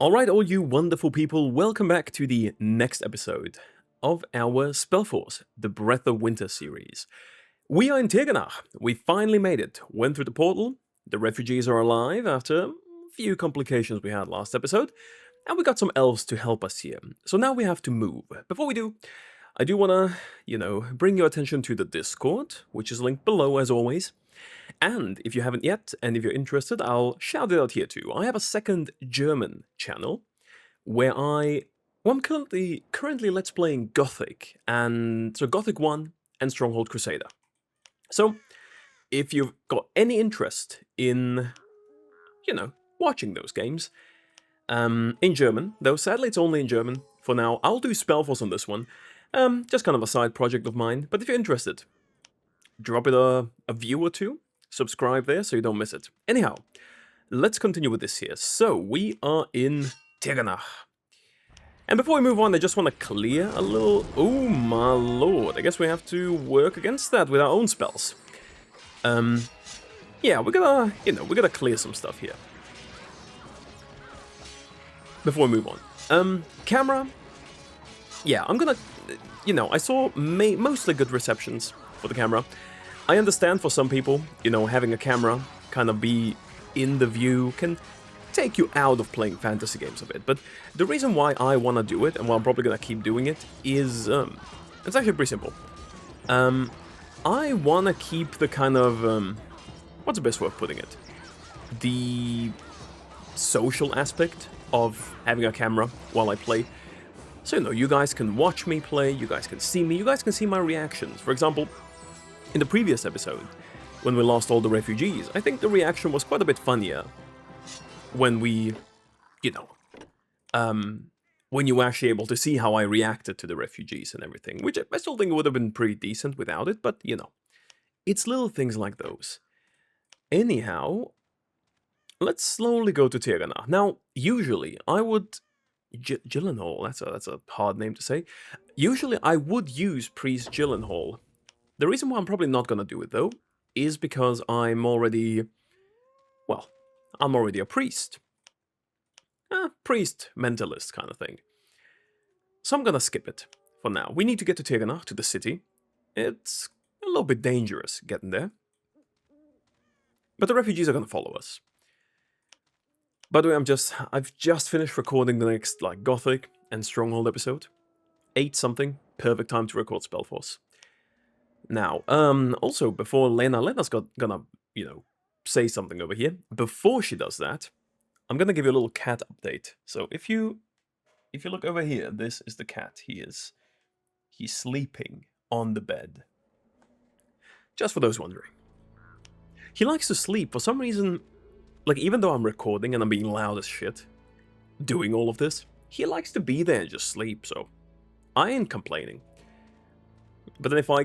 Alright, all you wonderful people, welcome back to the next episode of our SpellForce, the Breath of Winter series. We are in Tirganach. We finally made it. Went through the portal. The refugees are alive after a few complications we had last episode. And we got some elves to help us here. So now we have to move. Before we do, I do want to, bring your attention to the Discord, which is linked below as always. And if you haven't yet, and if you're interested, I'll shout it out here too. I have a second German channel where I'm currently let's playing Gothic, and so Gothic 1 and Stronghold Crusader. So if you've got any interest in, watching those games, in German, though sadly it's only in German for now. I'll do SpellForce on this one, just kind of a side project of mine. But if you're interested, drop it a view or two. Subscribe there so you don't miss it. Anyhow, let's continue with this here. So, we are in Tirganach. And before we move on, I just want to clear a little... Oh my lord, I guess we have to work against that with our own spells. Yeah, we're gonna clear some stuff here. Before we move on. Camera. Yeah, I'm gonna... I saw mostly good receptions for the camera. I understand for some people, having a camera kind of be in the view can take you out of playing fantasy games a bit. But the reason why I want to do it, and why I'm probably going to keep doing it, is, it's actually pretty simple. I want to keep the kind of, what's the best way of putting it? The social aspect of having a camera while I play. So, you guys can watch me play, you guys can see me, you guys can see my reactions. For example, in the previous episode, when we lost all the refugees, I think the reaction was quite a bit funnier when we, when you were actually able to see how I reacted to the refugees and everything, which I still think would have been pretty decent without it, but, it's little things like those. Anyhow, let's slowly go to Tirganach. Now, usually, I would... Gyllenhaal, that's a hard name to say. Usually, I would use Priest Gyllenhaal. The reason why I'm probably not going to do it, though, is because I'm already a priest. Priest, mentalist kind of thing. So I'm going to skip it for now. We need to get to Tirganach, to the city. It's a little bit dangerous getting there. But the refugees are going to follow us. By the way, I've just finished recording the next, Gothic and Stronghold episode. 8 something, perfect time to record SpellForce. Now, also, before Lena's gonna, say something over here. Before she does that, I'm gonna give you a little cat update. So if you look over here, this is the cat. He's sleeping on the bed. Just for those wondering. He likes to sleep for some reason. Even though I'm recording and I'm being loud as shit, doing all of this, he likes to be there and just sleep. So I ain't complaining. But then if I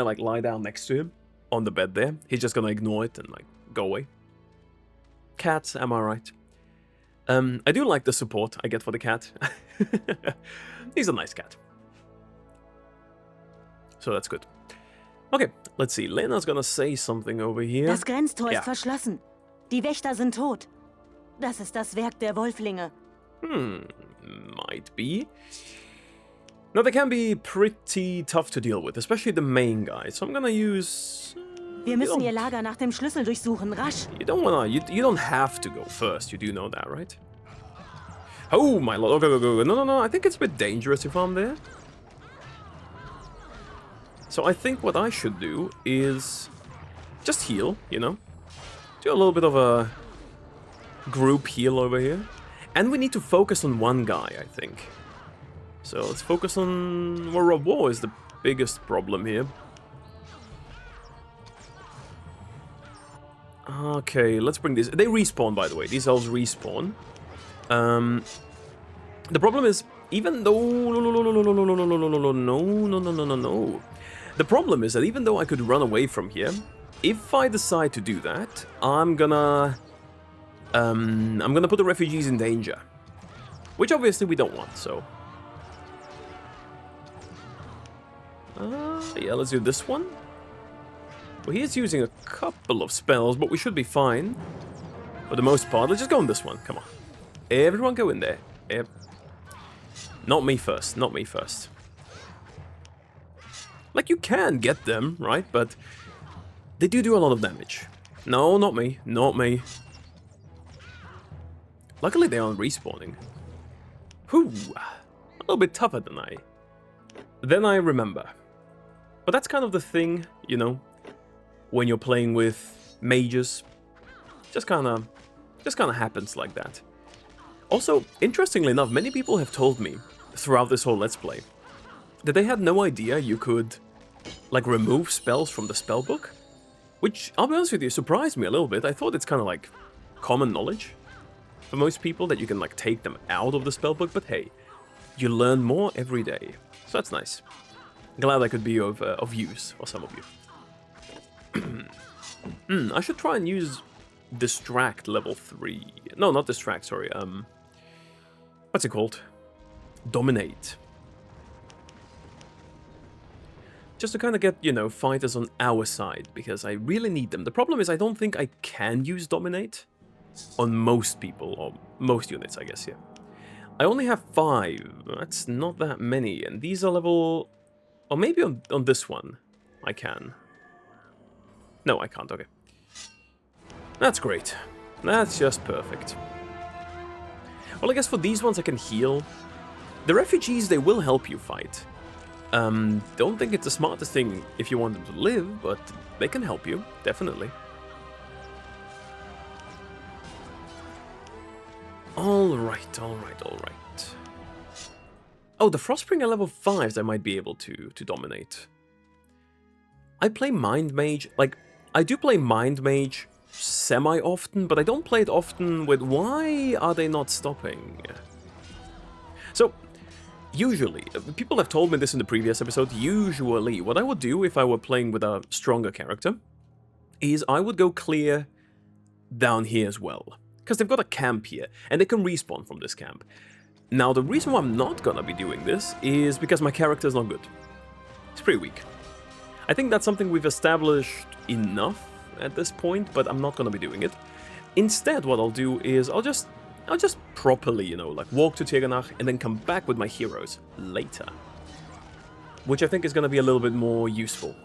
lie down next to him on the bed there, he's just gonna ignore it and go away. Cats, am I right? I do like the support I get for the cat. He's a nice cat. So that's good. Okay, let's see. Lena's gonna say something over here. Das Grenztor ist verschlossen. Die Wächter sind tot. Das ist das Werk der Wolflinge. Might be. Now, they can be pretty tough to deal with, especially the main guy. So I'm gonna use... Wir müssen ihr Lager nach dem Schlüssel durchsuchen, rasch. You don't have to go first, you do know that, right? Oh, my lord, go. No, I think it's a bit dangerous if I'm there. So I think what I should do is just heal, Do a little bit of a group heal over here. And we need to focus on one guy, I think. So let's focus on... Well, Rob War is the biggest problem here. Okay, let's bring these... They respawn, by the way. These elves respawn. The problem is, even though... No. The problem is that even though I could run away from here, if I decide to do that, I'm gonna put the refugees in danger. Which obviously we don't want, so... Yeah, let's do this one. Well, he is using a couple of spells, but we should be fine. For the most part, let's just go on this one. Come on. Everyone go in there. Not me first, not me first. Like, you can get them, right? But they do a lot of damage. No, not me, not me. Luckily they aren't respawning. Whew, a little bit tougher than I remember. But that's kind of the thing, you know, when you're playing with mages. Just kind of happens like that. Also, interestingly enough, many people have told me throughout this whole Let's Play that they had no idea you could, like, remove spells from the spellbook. Which, I'll be honest with you, surprised me a little bit. I thought it's kind of like common knowledge for most people that you can, like, take them out of the spellbook, but hey, you learn more every day. So that's nice. Glad I could be of use for some of you. I should try and use Distract level 3. No, not Distract, sorry. What's it called? Dominate. Just to kind of get, you know, fighters on our side, because I really need them. The problem is I don't think I can use Dominate on most people, or most units, I guess, yeah. I only have 5. That's not that many, and these are level... Or maybe on this one I can. No, I can't, okay. That's great. That's just perfect. Well, I guess for these ones I can heal. The refugees, they will help you fight. Don't think it's the smartest thing if you want them to live, but they can help you, definitely. Alright. Oh, the Frostbringer level 5s I might be able to dominate. I play Mind Mage, like, I do play Mind Mage semi-often, but I don't play it often with why are they not stopping? So, usually, people have told me this in the previous episode, usually what I would do if I were playing with a stronger character is I would go clear down here as well. Because they've got a camp here, and they can respawn from this camp. Now, the reason why I'm not gonna be doing this is because my character is not good. It's pretty weak. I think that's something we've established enough at this point, but I'm not gonna be doing it. Instead, what I'll do is I'll just properly, you know, like walk to Tirganach and then come back with my heroes later. Which I think is gonna be a little bit more useful.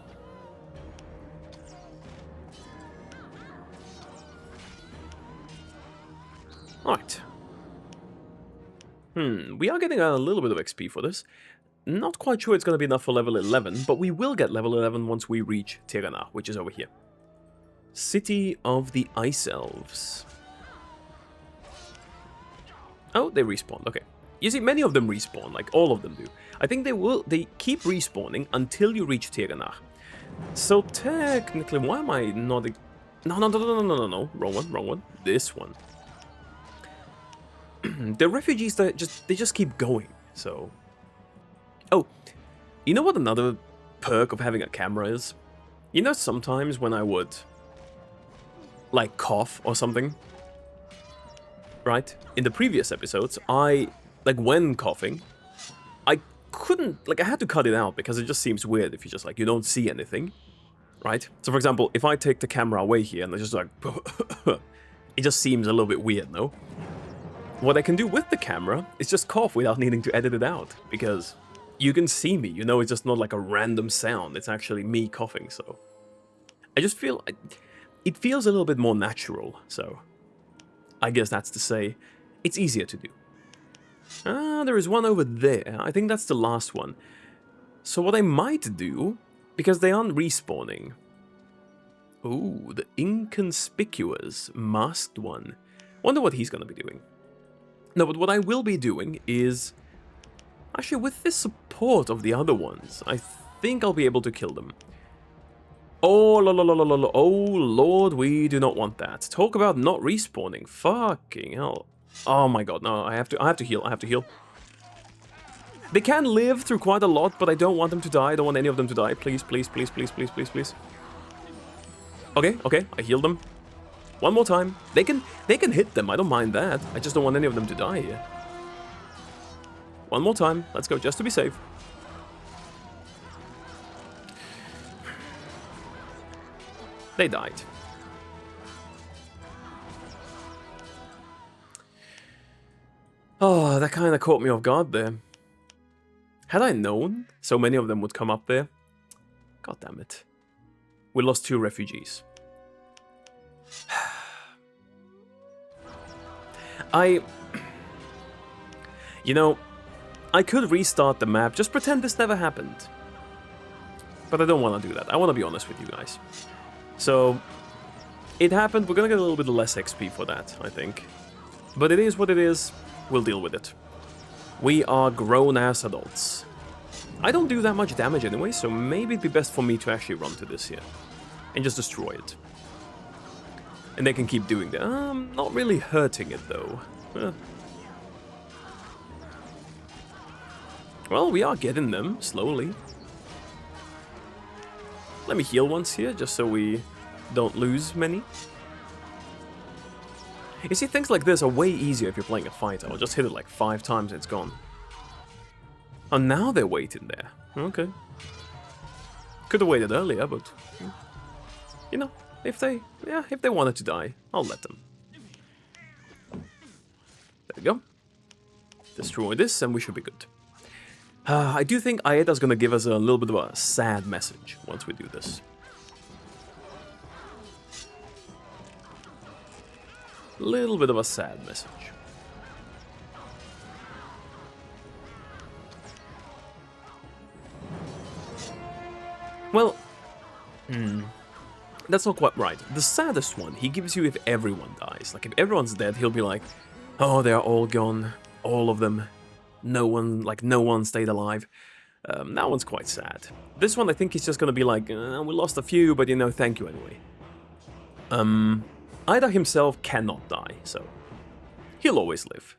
Alright. We are getting a little bit of XP for this. Not quite sure it's going to be enough for level 11, but we will get level 11 once we reach Tirganach, which is over here. City of the Ice Elves. Oh, they respawned, okay. You see, many of them respawn, like all of them do. I think they keep respawning until you reach Tirganach. So technically, why am I not... No, wrong one. This one. The refugees, they just keep going, so... Oh, you know what another perk of having a camera is? You know, sometimes when I would, like, cough or something, right? In the previous episodes, when coughing, I couldn't, like, I had to cut it out because it just seems weird if you just, like, you don't see anything, right? So, for example, if I take the camera away here and I just, like, it just seems a little bit weird, no? What I can do with the camera is just cough without needing to edit it out, because you can see me, you know, it's just not like a random sound, it's actually me coughing, so... I just feel... it feels a little bit more natural, so... I guess that's to say, it's easier to do. Ah, there is one over there, I think that's the last one. So what I might do, because they aren't respawning... Ooh, the inconspicuous masked one. Wonder what he's gonna be doing. No, but what I will be doing is... Actually, with the support of the other ones, I think I'll be able to kill them. Oh, oh, Lord, we do not want that. Talk about not respawning. Fucking hell. Oh my god, no, I have to heal. They can live through quite a lot, but I don't want them to die. I don't want any of them to die. Please. Okay, I healed them. One more time. They can hit them, I don't mind that. I just don't want any of them to die here. One more time. Let's go, just to be safe. They died. Oh, that kind of caught me off guard there. Had I known so many of them would come up there... God damn it. We lost 2 refugees. You know, I could restart the map, just pretend this never happened. But I don't want to do that. I want to be honest with you guys. So, it happened. We're going to get a little bit less XP for that, I think. But it is what it is. We'll deal with it. We are grown-ass adults. I don't do that much damage anyway, so maybe it'd be best for me to actually run to this here. And just destroy it. And they can keep doing that. Not really hurting it, though. Well, we are getting them, slowly. Let me heal once here, just so we don't lose many. You see, things like this are way easier if you're playing a fighter. I'll just hit it like 5 times and it's gone. Oh, now they're waiting there. Okay. Could have waited earlier, but... You know, if they wanted to die, I'll let them. There we go. Destroy this and we should be good. I do think Aedar's gonna give us a little bit of a sad message once we do this. Little bit of a sad message. Well, that's not quite right. The saddest one he gives you if everyone dies. Like, if everyone's dead, he'll be like, oh, they're all gone. All of them. No one stayed alive. That one's quite sad. This one, I think he's just gonna be like, we lost a few, but, you know, thank you anyway. Aedar himself cannot die, so he'll always live.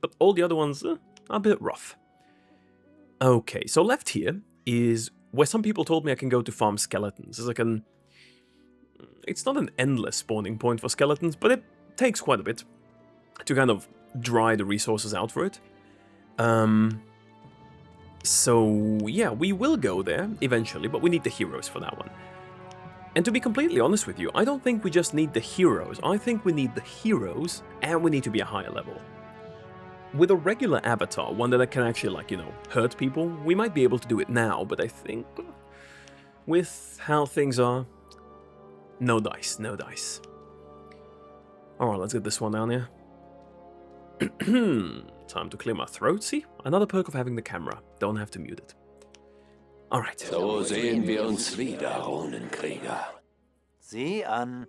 But all the other ones are a bit rough. Okay, so left here is where some people told me I can go to farm skeletons. It's not an endless spawning point for skeletons, but it takes quite a bit to kind of dry the resources out for it. So yeah, we will go there eventually, but we need the heroes for that one. And to be completely honest with you, I don't think we just need the heroes. I think we need the heroes, and we need to be a higher level. With a regular avatar, one that can actually, like, you know, hurt people, we might be able to do it now, but I think with how things are, no dice, no dice. Alright, let's get this one down here. Time to clear my throat, see? Another perk of having the camera. Don't have to mute it. Alright. So sehen wir uns wieder, Runenkrieger. Sieh an.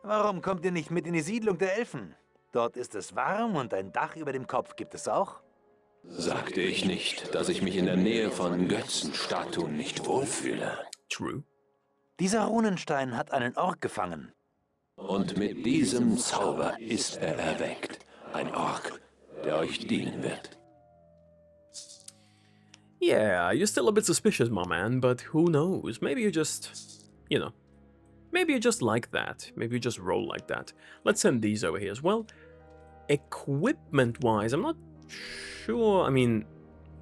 Warum kommt ihr nicht mit in die Siedlung der Elfen? Dort ist es warm und ein Dach über dem Kopf gibt es auch. Sagte ich nicht, dass ich mich in der Nähe von Götzenstatuen nicht wohlfühle? True. Dieser Runenstein hat einen Ork gefangen. Und mit diesem Zauber ist er erweckt. Ein Ork, der euch dienen wird. Yeah, you're still a bit suspicious, my man, but who knows? Maybe you just, you know, maybe you just like that. Maybe you just roll like that. Let's send these over here as well. Equipment-wise, I'm not sure. I mean,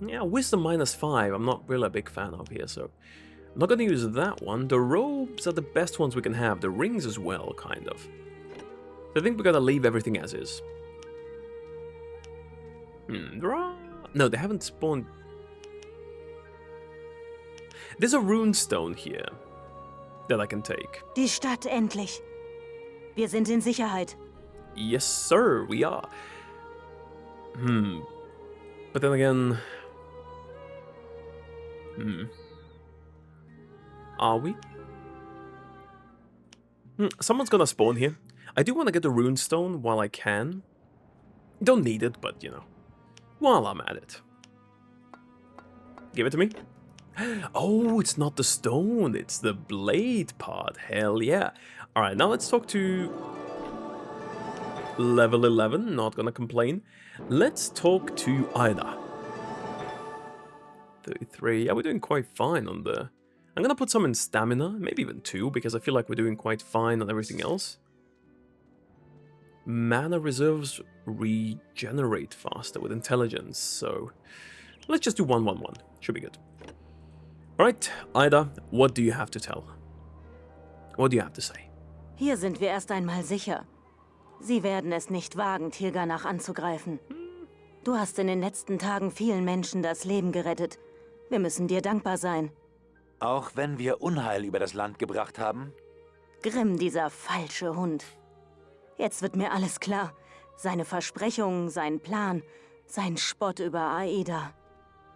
yeah, Wisdom -5, I'm not really a big fan of here, so I'm not going to use that one. The robes are the best ones we can have. The rings as well, kind of. I think we're going to leave everything as is. No, they haven't spawned... There's a runestone here that I can take. Die Stadt endlich. Wir sind in Sicherheit. Yes, sir, we are. But then again... Are we? Someone's gonna spawn here. I do want to get the runestone while I can. Don't need it, but, you know, while I'm at it. Give it to me. Oh, it's not the stone, it's the blade part. Hell yeah. Alright, now let's talk to... Level 11, not gonna complain. Let's talk to Aedar. 33, yeah, we're doing quite fine on the... I'm gonna put some in stamina, maybe even 2, because I feel like we're doing quite fine on everything else. Mana reserves regenerate faster with intelligence, so... Let's just do 1-1-1, should be good. Alright, Aedar, what do you have to tell? What do you have to say? Hier sind wir erst einmal sicher. Sie werden es nicht wagen, Tirganach anzugreifen. Du hast in den letzten Tagen vielen Menschen das Leben gerettet. Wir müssen dir dankbar sein. Auch wenn wir Unheil über das Land gebracht haben? Grimm, dieser falsche Hund. Jetzt wird mir alles klar. Seine Versprechungen, sein Plan, sein Spott über Aedar.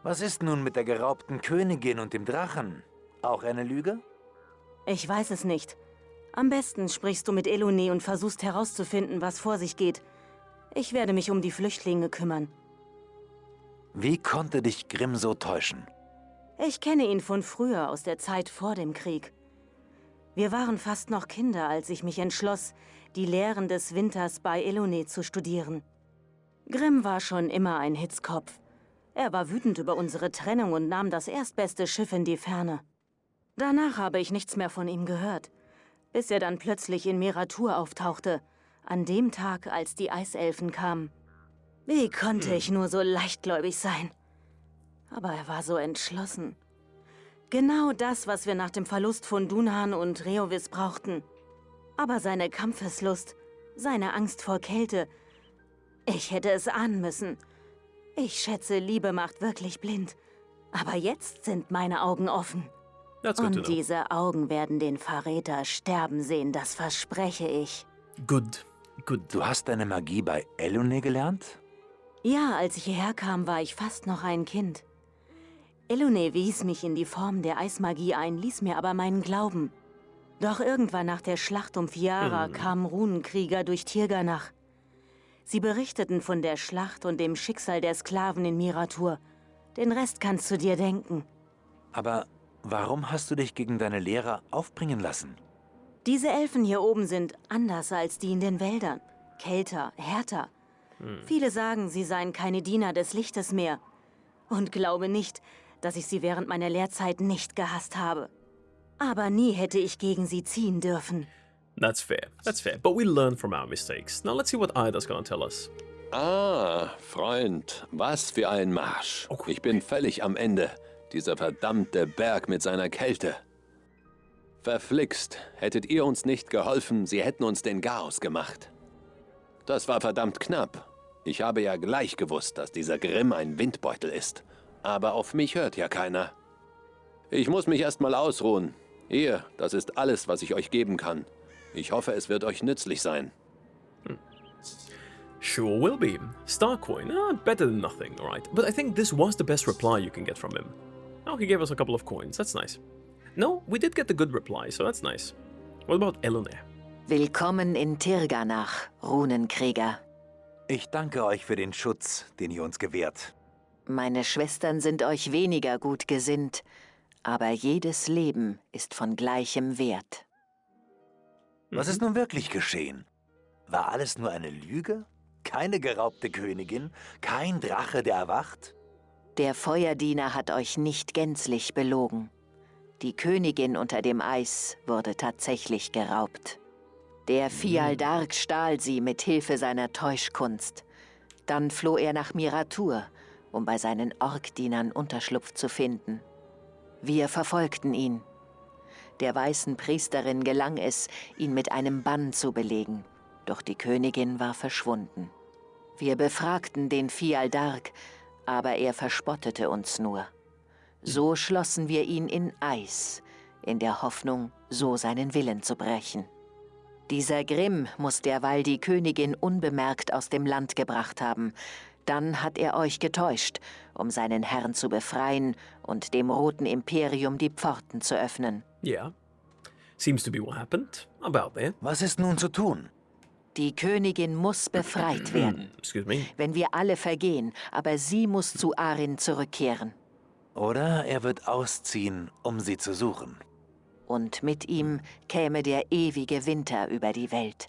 Was ist nun mit der geraubten Königin und dem Drachen? Auch eine Lüge? Ich weiß es nicht. Am besten sprichst du mit Elune und versuchst herauszufinden, was vor sich geht. Ich werde mich um die Flüchtlinge kümmern. Wie konnte dich Grimm so täuschen? Ich kenne ihn von früher, aus der Zeit vor dem Krieg. Wir waren fast noch Kinder, als ich mich entschloss, die Lehren des Winters bei Elune zu studieren. Grimm war schon immer ein Hitzkopf. Er war wütend über unsere Trennung und nahm das erstbeste Schiff in die Ferne. Danach habe ich nichts mehr von ihm gehört, bis er dann plötzlich in Meratur auftauchte, an dem Tag, als die Eiselfen kamen. Wie konnte ich nur so leichtgläubig sein? Aber er war so entschlossen. Genau das, was wir nach dem Verlust von Dunhan und Reovis brauchten. Aber seine Kampfeslust, seine Angst vor Kälte, ich hätte es ahnen müssen. Ich schätze, Liebe macht wirklich blind. Aber jetzt sind meine Augen offen. That's good to Und know. diese Augen werden den Verräter sterben sehen, das verspreche ich. Good. Good. Du hast deine Magie bei Elune gelernt? Ja, als ich hierher kam, war ich fast noch ein Kind. Elune wies mich in die Form der Eismagie ein, ließ mir aber meinen Glauben. Doch irgendwann nach der Schlacht um Fiara kamen Runenkrieger durch Tirganach. Sie berichteten von der Schlacht und dem Schicksal der Sklaven in Meratur. Den Rest kannst du dir denken. Aber warum hast du dich gegen deine Lehrer aufbringen lassen? Diese Elfen hier oben sind anders als die in den Wäldern. Kälter, härter. Viele sagen, sie seien keine Diener des Lichtes mehr. Und glaube nicht, dass ich sie während meiner Lehrzeit nicht gehasst habe. Aber nie hätte ich gegen sie ziehen dürfen. That's fair. That's fair. But we learn from our mistakes. Now let's see what Aedar's gonna tell us. Ah, Freund, was für ein Marsch. Oh. Ich bin völlig am Ende. Dieser verdammte Berg mit seiner Kälte. Verflixt, hättet ihr uns nicht geholfen, sie hätten uns den Chaos gemacht. Das war verdammt knapp. Ich habe ja gleich gewusst, dass dieser Grimm ein Windbeutel ist. Aber auf mich hört ja keiner. Ich muss mich erst mal ausruhen. Hier, das ist alles, was ich euch geben kann. Ich hoffe, es wird euch nützlich sein. Sure will be. Star coin, better than nothing, alright. But I think this was the best reply you can get from him. Oh, he gave us a couple of coins, that's nice. No, we did get the good reply, so that's nice. What about Elune? Willkommen in Tirganach, Runenkrieger. Ich danke euch für den Schutz, den ihr uns gewährt. Meine Schwestern sind euch weniger gut gesinnt, aber jedes Leben ist von gleichem Wert. Was ist nun wirklich geschehen? War alles nur eine Lüge? Keine geraubte Königin? Kein Drache, der erwacht? Der Feuerdiener hat euch nicht gänzlich belogen. Die Königin unter dem Eis wurde tatsächlich geraubt. Der Fialdark stahl sie mit Hilfe seiner Täuschkunst. Dann floh er nach Meratur, um bei seinen Orkdienern Unterschlupf zu finden. Wir verfolgten ihn. Der weißen Priesterin gelang es, ihn mit einem Bann zu belegen, doch die Königin war verschwunden. Wir befragten den Fialdark, aber er verspottete uns nur. So schlossen wir ihn in Eis, in der Hoffnung, so seinen Willen zu brechen. Dieser Grimm muss derweil die Königin unbemerkt aus dem Land gebracht haben. Dann hat er euch getäuscht, um seinen Herrn zu befreien und dem Roten Imperium die Pforten zu öffnen. Yeah. Seems to be what happened. About there. Was ist nun zu tun? Die Königin muss befreit werden. Excuse me. Wenn wir alle vergehen, aber sie muss zu Arin zurückkehren. Oder er wird ausziehen, um sie zu suchen. Und mit ihm käme der ewige Winter über die Welt.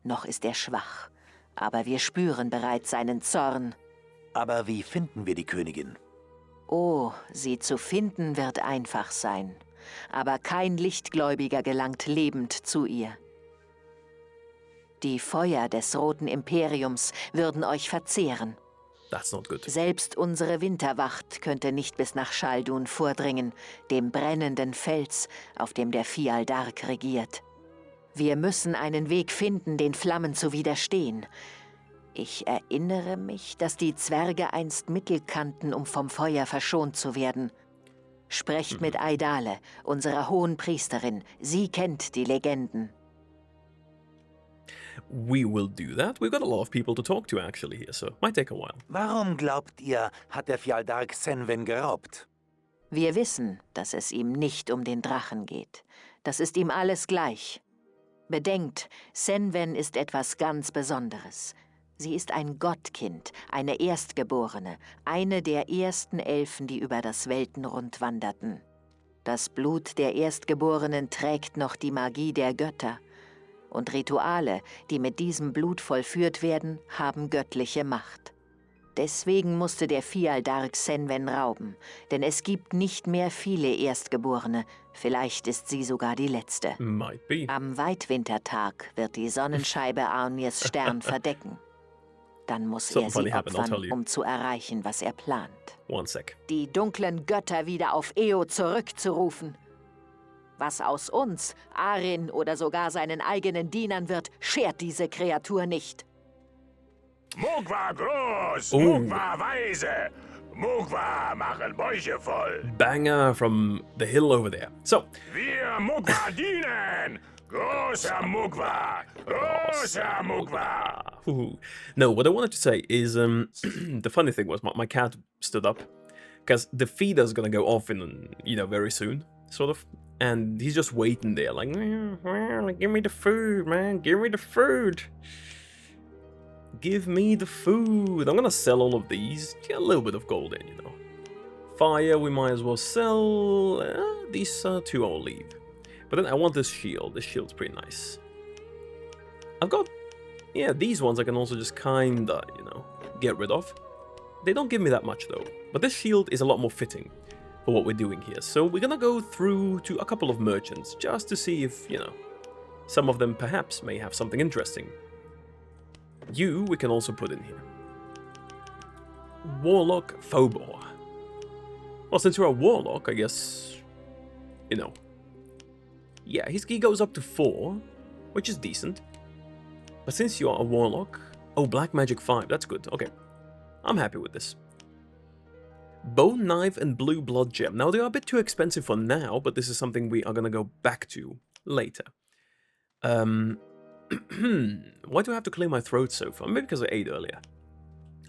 Noch ist er schwach, aber wir spüren bereits seinen Zorn. Aber wie finden wir die Königin? Oh, sie zu finden wird einfach sein. Aber kein Lichtgläubiger gelangt lebend zu ihr. Die Feuer des Roten Imperiums würden euch verzehren. That's not good. Selbst unsere Winterwacht könnte nicht bis nach Schaldun vordringen, dem brennenden Fels, auf dem der Fialdark regiert. Wir müssen einen Weg finden, den Flammen zu widerstehen. Ich erinnere mich, dass die Zwerge einst Mittel kannten, um vom Feuer verschont zu werden. Sprecht mit Aedale, unserer hohen Priesterin. Sie kennt die Legenden. We will do that. We've got a lot of people to talk to actually here, so might take a while. Warum glaubt ihr, hat der Fjaldark Senwen geraubt? Wir wissen, dass es ihm nicht um den Drachen geht. Das ist ihm alles gleich. Bedenkt, Senwen ist etwas ganz Besonderes. Sie ist ein Gottkind, eine Erstgeborene, eine der ersten Elfen, die über das Weltenrund wanderten. Das Blut der Erstgeborenen trägt noch die Magie der Götter. Und Rituale, die mit diesem Blut vollführt werden, haben göttliche Macht. Deswegen musste der Fjaldark Senwen rauben, denn es gibt nicht mehr viele Erstgeborene. Vielleicht ist sie sogar die letzte. Might be. Am Weitwintertag wird die Sonnenscheibe Arniers Stern verdecken. Dann muss er sie opfern, um zu erreichen, was er plant. One sec. Die dunklen Götter wieder auf Eo zurückzurufen. Was aus uns, Arin oder sogar seinen eigenen Dienern wird, schert diese Kreatur nicht. Mugwa groß, Oh. Mugwa weise, Mugwa machen Bäuche voll. Banger from the hill over there. So, Wir Mugwa dienen, großer Mugwa, großer Mugwa. ooh. No, what I wanted to say is, the funny thing was my cat stood up, because the feeder's gonna go off in, very soon, sort of, and he's just waiting there, like, give me the food, man, give me the food. Give me the food. I'm gonna sell all of these, get a little bit of gold in, Fire, we might as well sell. These two I'll leave. But then I want this shield. This shield's pretty nice. I've got, these ones I can also just kinda, get rid of. They don't give me that much though. But this shield is a lot more fitting for what we're doing here. So we're gonna go through to a couple of merchants just to see if, some of them perhaps may have something interesting. You, we can also put in here. Warlock Phobor. Well, since you're a warlock, I guess, yeah, he goes up to 4, which is decent. But since you are a warlock, black magic 5, that's good, okay. I'm happy with this. Bone knife and blue blood gem. Now, they are a bit too expensive for now, but this is something we are gonna go back to later. Why do I have to clear my throat so far? Maybe because I ate earlier.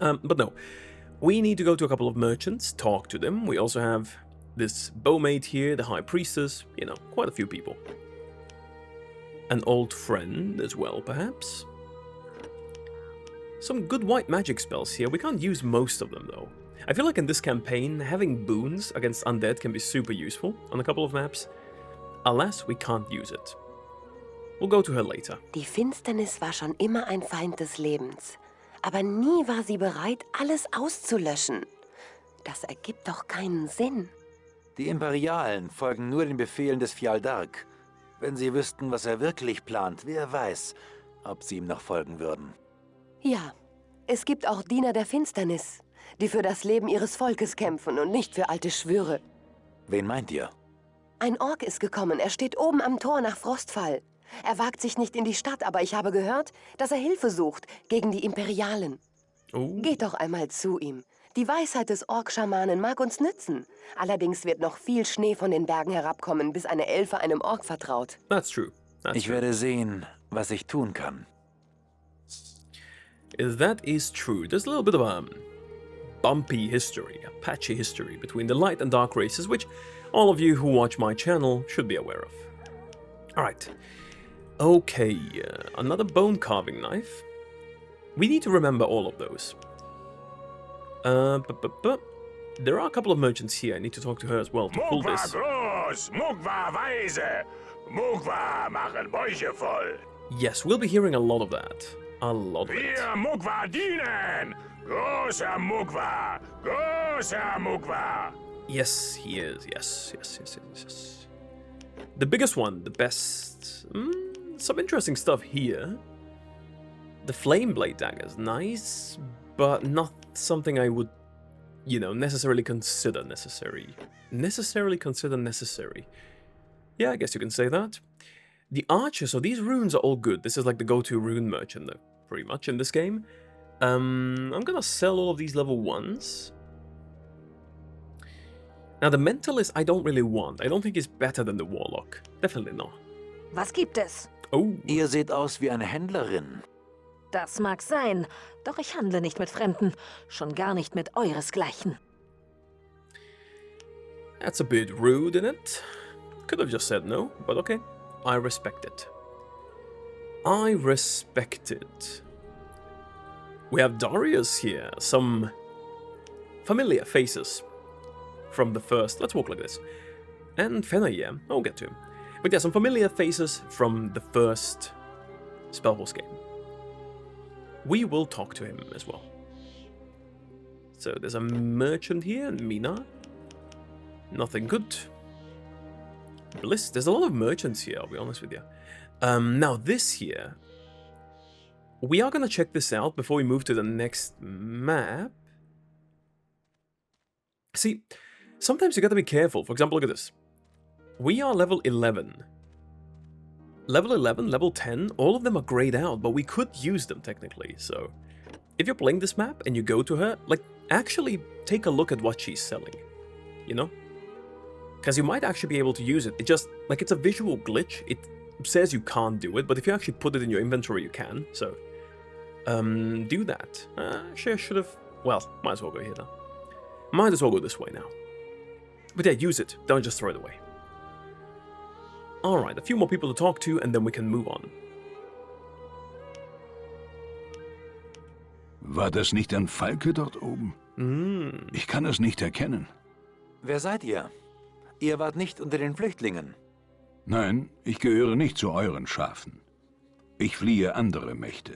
But no. We need to go to a couple of merchants, talk to them. We also have this bowmate here, the high priestess, quite a few people. An old friend as well, perhaps. Some good white magic spells here. We can't use most of them, though. I feel like in this campaign, having boons against undead can be super useful on a couple of maps. Alas, we can't use it. We'll go to her later. Die Finsternis war schon immer ein Feind des Lebens. Aber nie war sie bereit, alles auszulöschen. Das ergibt doch keinen Sinn. Die Imperialen folgen nur den Befehlen des Fjaldark. Wenn sie wüssten, was er wirklich plant, wer weiß, ob sie ihm noch folgen würden. Ja, es gibt auch Diener der Finsternis, die für das Leben ihres Volkes kämpfen und nicht für alte Schwüre. Wen meint ihr? Ein Ork ist gekommen, er steht oben am Tor nach Frostfall. Er wagt sich nicht in die Stadt, aber ich habe gehört, dass er Hilfe sucht gegen die Imperialen. Oh. Geht doch einmal zu ihm. Die Weisheit des Ork-Schamanen mag uns nützen. Allerdings wird noch viel Schnee von den Bergen herabkommen, bis eine Elfe einem Ork vertraut. That's true. Ich werde sehen, was ich tun kann. That is true. There's a little bit of a bumpy history, a patchy history between the light and dark races, which all of you who watch my channel should be aware of. Alright. Okay, another bone carving knife. We need to remember all of those. There are a couple of merchants here. I need to talk to her as well to pull Mugwa this. groß, Mugwa weise, Mugwa machen Bäuche voll. Yes, we'll be hearing a lot of that. A lot of it. Wir Mugwa dienen, großer Mugwa, großer Mugwa. Yes, he is. Yes. The biggest one, the best. Some interesting stuff here. The flame blade daggers, nice, but not something I would, necessarily consider necessary. Yeah, I guess you can say that. The archer, so these runes are all good. This is like the go-to rune merchant, pretty much, in this game. I'm gonna sell all of these level 1s. Now, the Mentalist I don't really want. I don't think he's better than the Warlock. Definitely not. Was gibt es? Oh, Ihr seht aus wie eine Händlerin. Das mag sein, doch ich handle nicht mit Fremden, schon gar nicht mit euresgleichen. that's a bit rude, isn't it? Could have just said no, but okay. I respect it. I respect it. We have Darius here. Some familiar faces from the first... Let's walk like this. And Fenna, yeah, I'll get to him. But yeah, some familiar faces from the first SpellForce game. We will talk to him as well. So there's a merchant here, Mina. Nothing good. Bliss, there's a lot of merchants here, I'll be honest with you. Now this here, we are gonna check this out before we move to the next map. See, sometimes you gotta be careful. For example, look at this. We are level 11. Level 11, level 10, all of them are grayed out, but we could use them technically, so... If you're playing this map and you go to her, like, actually take a look at what she's selling, you know? Because you might actually be able to use it. It just, like, it's a visual glitch. It says you can't do it, but if you actually put it in your inventory, you can, so... do that. Actually, I should have... Well, might as well go here now. Might as well go this way now. But yeah, use it. Don't just throw it away. Alright, a few more people to talk to, and then we can move on. War das nicht ein Falke dort oben? Ich kann es nicht erkennen. Wer seid ihr? Ihr wart nicht unter den Flüchtlingen. Nein, ich gehöre nicht zu euren Schafen. Ich fliehe andere Mächte.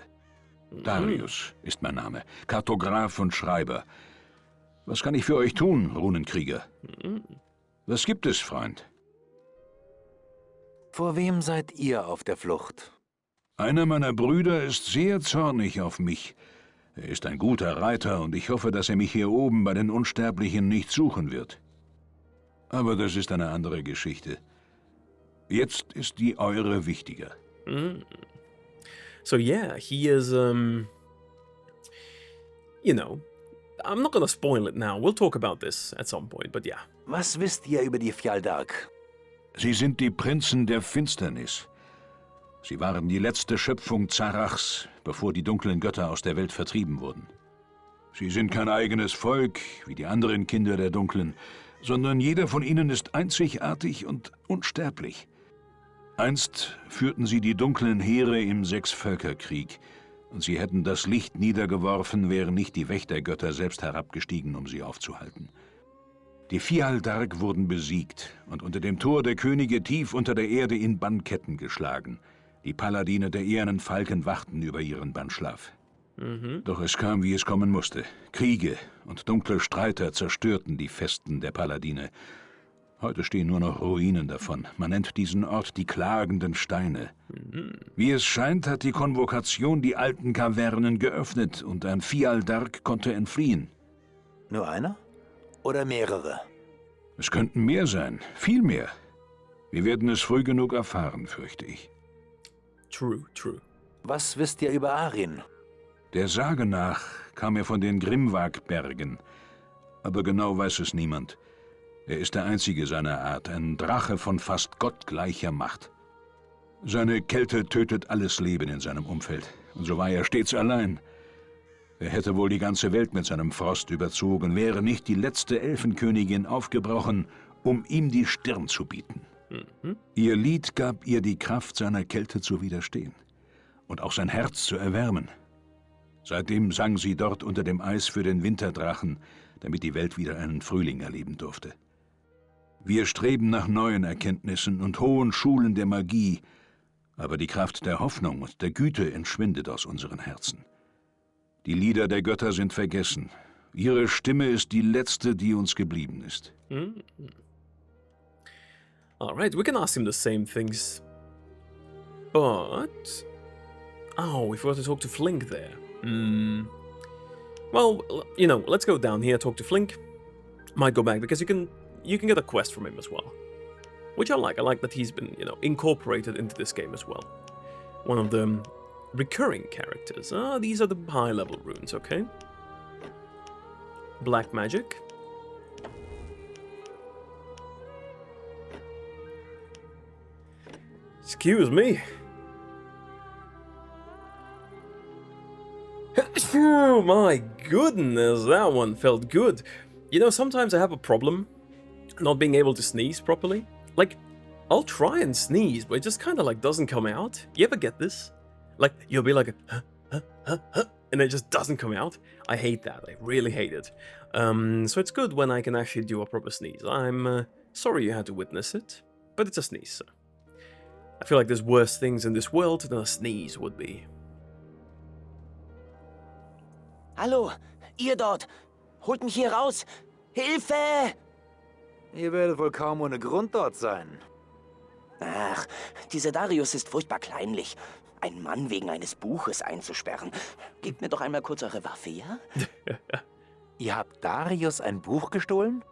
Darius ist mein Name, Kartograf und Schreiber. Was kann ich für euch tun, Runenkrieger? Was gibt es, Freund? Vor wem seid ihr auf der Flucht? Einer meiner Brüder ist sehr zornig auf mich. Er ist ein guter Reiter und ich hoffe, dass er mich hier oben bei den Unsterblichen nicht suchen wird. Aber das ist eine andere Geschichte. Jetzt ist die eure wichtiger. So yeah, he is, you know, I'm not gonna spoil it now. We'll talk about this at some point, but yeah. Was wisst ihr über die Fjaldark? Sie sind die Prinzen der Finsternis. Sie waren die letzte Schöpfung Zarachs, bevor die dunklen Götter aus der Welt vertrieben wurden. Sie sind kein eigenes Volk, wie die anderen Kinder der Dunklen, sondern jeder von ihnen ist einzigartig und unsterblich. Einst führten sie die dunklen Heere im Sechsvölkerkrieg, und sie hätten das Licht niedergeworfen, wären nicht die Wächtergötter selbst herabgestiegen, um sie aufzuhalten. Die Fjaldark wurden besiegt und unter dem Tor der Könige tief unter der Erde in Bannketten geschlagen. Die Paladine der ehernen Falken wachten über ihren Bannschlaf. Doch es kam, wie es kommen musste. Kriege und dunkle Streiter zerstörten die Festen der Paladine. Heute stehen nur noch Ruinen davon. Man nennt diesen Ort die klagenden Steine. Wie es scheint, hat die Konvokation die alten Kavernen geöffnet und ein Fjaldark konnte entfliehen. Nur einer? Oder mehrere? Es könnten mehr sein, viel mehr. Wir werden es früh genug erfahren, fürchte ich. True, true. Was wisst ihr über Arin? Der Sage nach kam er von den Grimwag-Bergen. Aber genau weiß es niemand. Er ist der einzige seiner Art, ein Drache von fast gottgleicher Macht. Seine Kälte tötet alles Leben in seinem Umfeld. Und so war er stets allein. Er hätte wohl die ganze Welt mit seinem Frost überzogen, wäre nicht die letzte Elfenkönigin aufgebrochen, um ihm die Stirn zu bieten. Ihr Lied gab ihr die Kraft, seiner Kälte zu widerstehen und auch sein Herz zu erwärmen. Seitdem sang sie dort unter dem Eis für den Winterdrachen, damit die Welt wieder einen Frühling erleben durfte. Wir streben nach neuen Erkenntnissen und hohen Schulen der Magie, aber die Kraft der Hoffnung und der Güte entschwindet aus unseren Herzen. Die Lieder der Götter sind vergessen. Ihre Stimme ist die letzte, die uns geblieben ist. Alright, we can ask him the same things. But... Oh, we forgot to talk to Flink there. Well, you know, let's go down here, talk to Flink. Might go back, because you can get a quest from him as well. Which I like. I like that he's been, you know, incorporated into this game as well. One of the Recurring characters. Ah, these are the high-level runes, okay. Black magic. Excuse me. Oh my goodness, that one felt good. You know, sometimes I have a problem not being able to sneeze properly. Like, I'll try and sneeze, but it just kind of like doesn't come out. You ever get this? Like, you'll be like, huh, huh, huh, huh, and it just doesn't come out. I hate that. I really hate it. So it's good when I can actually do a proper sneeze. I'm sorry you had to witness it, but it's a sneeze. So. I feel like there's worse things in this world than a sneeze would be. Hallo, ihr dort! Holt mich hier raus! Hilfe! Ihr werdet wohl kaum ohne Grund dort sein. Ach, dieser Darius ist furchtbar kleinlich. Einen Mann wegen eines Buches einzusperren. Gebt mir doch einmal kurz eure Waffe, ja? Ihr habt Darius ein Buch gestohlen?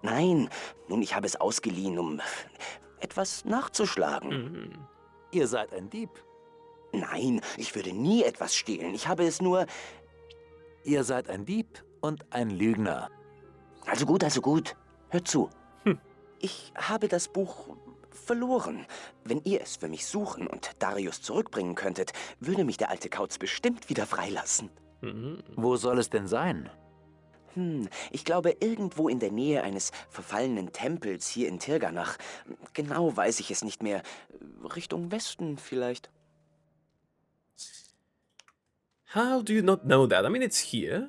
Nein, nun, ich habe es ausgeliehen, um etwas nachzuschlagen. Ihr seid ein Dieb. Nein, ich würde nie etwas stehlen. Ich habe es nur... Ihr seid ein Dieb und ein Lügner. Also gut. Hört zu. Ich habe das Buch verloren. Wenn ihr es für mich suchen und Darius zurückbringen könntet, würde mich der alte Kauz bestimmt wieder freilassen. Wo soll es denn sein? Ich glaube, irgendwo in der Nähe eines verfallenen Tempels hier in Tirganach. Genau weiß ich es nicht mehr. Richtung Westen vielleicht. How do you not know that? I mean, it's here.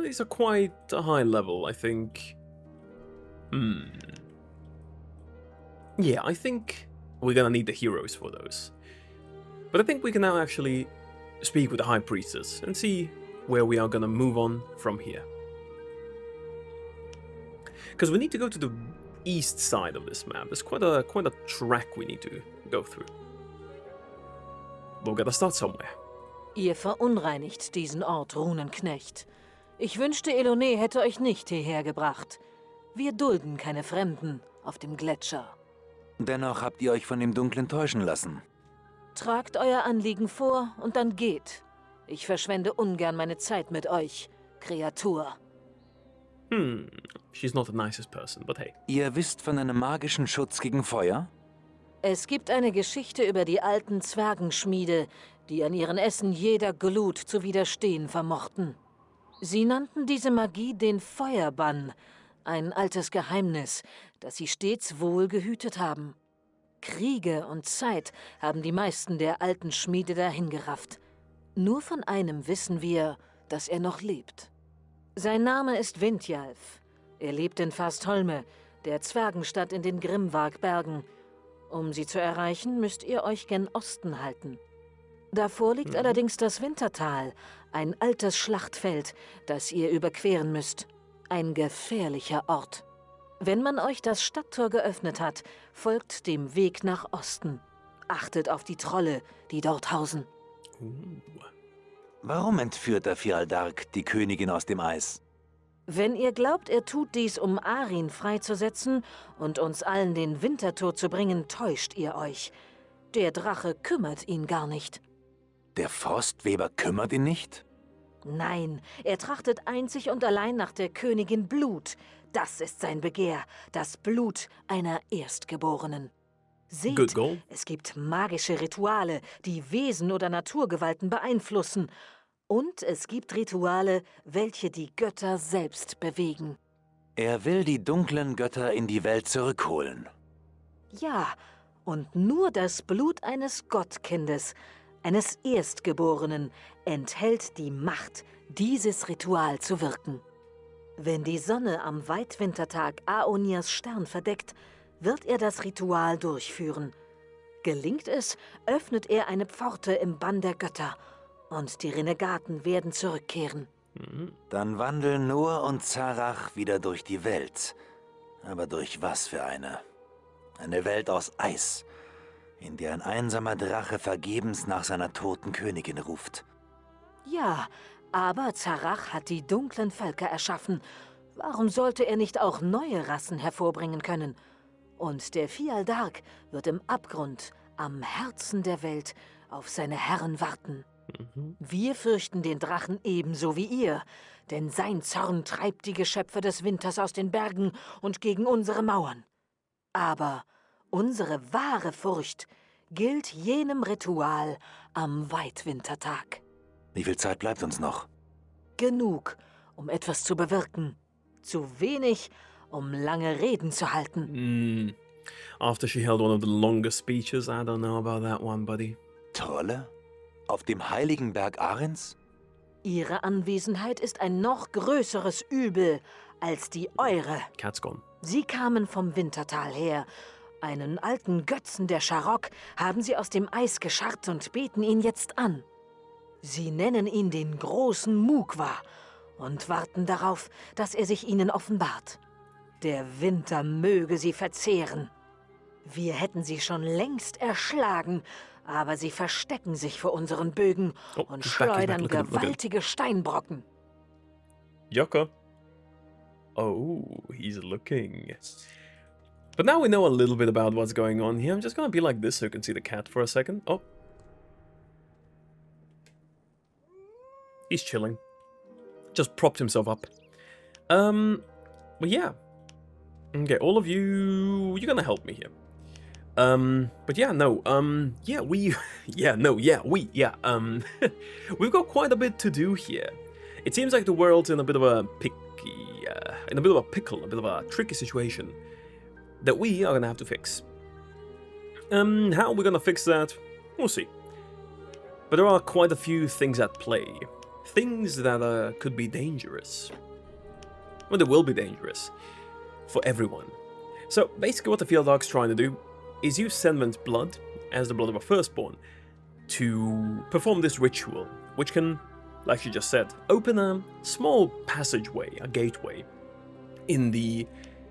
These are quite a high level, I think. Yeah, I think we're gonna need the heroes for those. But I think we can now actually speak with the High Priestess and see where we are gonna move on from here. Because we need to go to the east side of this map. There's quite a track we need to go through. But we gotta start somewhere. Ihr verunreinigt diesen Ort, Runenknecht. Ich wünschte, Elone hätte euch nicht hierher gebracht. Wir dulden keine Fremden auf dem Gletscher. Dennoch habt ihr euch von dem Dunklen täuschen lassen. Tragt euer Anliegen vor und dann geht. Ich verschwende ungern meine Zeit mit euch, Kreatur. She's not the nicest person, but hey. Ihr wisst von einem magischen Schutz gegen Feuer? Es gibt eine Geschichte über die alten Zwergenschmiede, die an ihren Essen jeder Glut zu widerstehen vermochten. Sie nannten diese Magie den Feuerbann, ein altes Geheimnis, das sie stets wohl gehütet haben. Kriege und Zeit haben die meisten der alten Schmiede dahingerafft. Nur von einem wissen wir, dass er noch lebt. Sein Name ist Windjalf. Er lebt in Fastholme, der Zwergenstadt in den Grimwargbergen. Um sie zu erreichen, müsst ihr euch gen Osten halten. Davor liegt allerdings das Wintertal, ein altes Schlachtfeld, das ihr überqueren müsst. Ein gefährlicher Ort. Wenn man euch das Stadttor geöffnet hat, folgt dem Weg nach Osten. Achtet auf die Trolle, die dort hausen. Warum entführt der Fialdark die Königin aus dem Eis? Wenn ihr glaubt, er tut dies, um Arin freizusetzen und uns allen den Wintertod zu bringen, täuscht ihr euch. Der Drache kümmert ihn gar nicht. Der Frostweber kümmert ihn nicht? Nein, er trachtet einzig und allein nach der Königin Blut. Das ist sein Begehr, das Blut einer Erstgeborenen. Seht, es gibt magische Rituale, die Wesen oder Naturgewalten beeinflussen. Und es gibt Rituale, welche die Götter selbst bewegen. Er will die dunklen Götter in die Welt zurückholen. Ja, und nur das Blut eines Gottkindes, eines Erstgeborenen, enthält die Macht, dieses Ritual zu wirken. Wenn die Sonne am Weitwintertag Aonias Stern verdeckt, wird er das Ritual durchführen. Gelingt es, öffnet er eine Pforte im Bann der Götter und die Renegaten werden zurückkehren. Dann wandeln Noah und Zarach wieder durch die Welt. Aber durch was für eine? Eine Welt aus Eis, in der ein einsamer Drache vergebens nach seiner toten Königin ruft. Ja, aber Zarach hat die dunklen Völker erschaffen. Warum sollte er nicht auch neue Rassen hervorbringen können? Und der Fialdark wird im Abgrund, am Herzen der Welt, auf seine Herren warten. Wir fürchten den Drachen ebenso wie ihr, denn sein Zorn treibt die Geschöpfe des Winters aus den Bergen und gegen unsere Mauern. Aber unsere wahre Furcht gilt jenem Ritual am Weitwintertag. Wie viel Zeit bleibt uns noch? Genug, um etwas zu bewirken. Zu wenig, um lange Reden zu halten. After she held one of the longest speeches, I don't know about that one, buddy. Trolle? Auf dem heiligen Berg Arens? Ihre Anwesenheit ist ein noch größeres Übel als die eure. Cat's gone. Sie kamen vom Wintertal her. Einen alten Götzen der Scharok haben sie aus dem Eis gescharrt und beten ihn jetzt an. Sie nennen ihn den großen Mugwa und warten darauf, dass er sich ihnen offenbart. Der Winter möge sie verzehren. Wir hätten sie schon längst erschlagen, aber sie verstecken sich vor unseren Bögen und schleudern gewaltige Steinbrocken. Yucca. Oh, he's looking. But now we know a little bit about what's going on here. I'm just gonna be like this so you can see the cat for a second. Oh. He's chilling. Just propped himself up. But yeah. Okay, all of you, you're gonna help me here. But yeah, no, yeah, we, we've got quite a bit to do here. It seems like the world's in a bit of a pickle, a bit of a tricky situation that we are gonna have to fix. How we're gonna fix that, we'll see. But there are quite a few things at play. Things that could be dangerous. Well, they will be dangerous. For everyone. So, basically what the Field Dark's trying to do is use Senvent's blood, as the blood of a firstborn, to perform this ritual, which can, like she just said, open a small passageway, a gateway, in the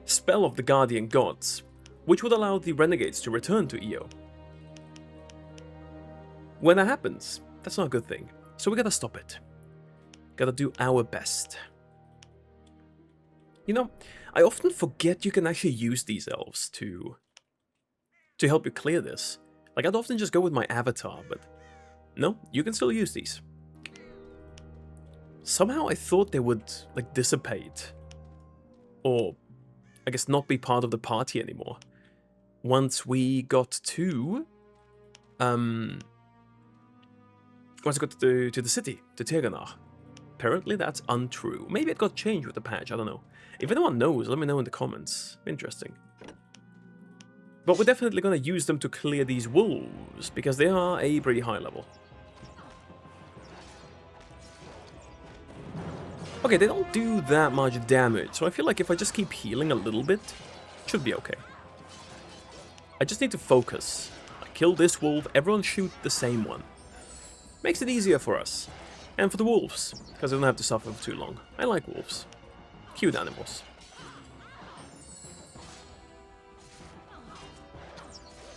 spell of the Guardian Gods, which would allow the renegades to return to Io. When that happens, that's not a good thing, so we gotta stop it. Gotta do our best. You know, I often forget you can actually use these elves to help you clear this. Like, I'd often just go with my avatar, but no, you can still use these. Somehow I thought they would, like, dissipate. Or, I guess, not be part of the party anymore. Once we got to... once we got to the city, to Tirganach. Apparently that's untrue. Maybe it got changed with the patch, I don't know. If anyone knows, let me know in the comments. Interesting. But we're definitely going to use them to clear these wolves, because they are a pretty high level. Okay, they don't do that much damage, so I feel like if I just keep healing a little bit, it should be okay. I just need to focus. I kill this wolf, everyone shoot the same one. Makes it easier for us. And for the wolves, because they don't have to suffer for too long. I like wolves. Cute animals.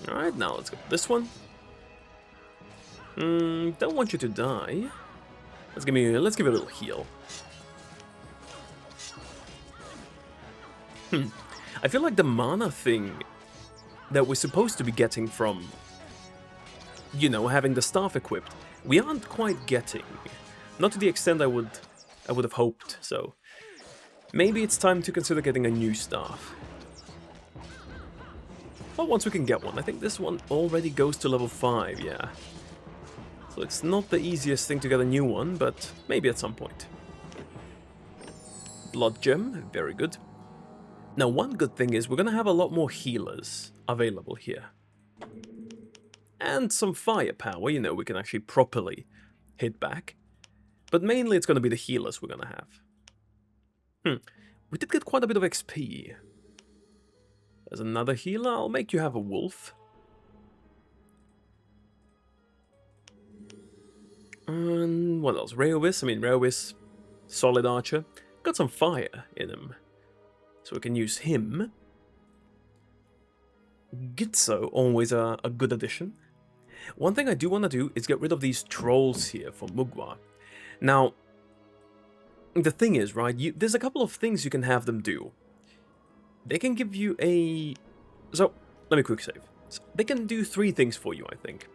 Alright, now let's go. This one. Don't want you to die. Let's give you a little heal. I feel like the mana thing that we're supposed to be getting from, you know, having the staff equipped, we aren't quite getting. Not to the extent I would have hoped, so maybe it's time to consider getting a new staff. Well, once we can get one. I think this one already goes to level 5, yeah. So it's not the easiest thing to get a new one, but maybe at some point. Blood gem, very good. Now, one good thing is we're going to have a lot more healers available here. And some firepower, you know, we can actually properly hit back. But mainly it's going to be the healers we're going to have. We did get quite a bit of XP. There's another healer. I'll make you have a wolf. And what else? Reovis. I mean, Reovis, solid archer. Got some fire in him. So we can use him. Gitzo, always a good addition. One thing I do want to do is get rid of these trolls here for Mugwa. Now, the thing is, right, there's a couple of things you can have them do. They can give you a... So, let me quick save. So, they can do 3 things for you, I think.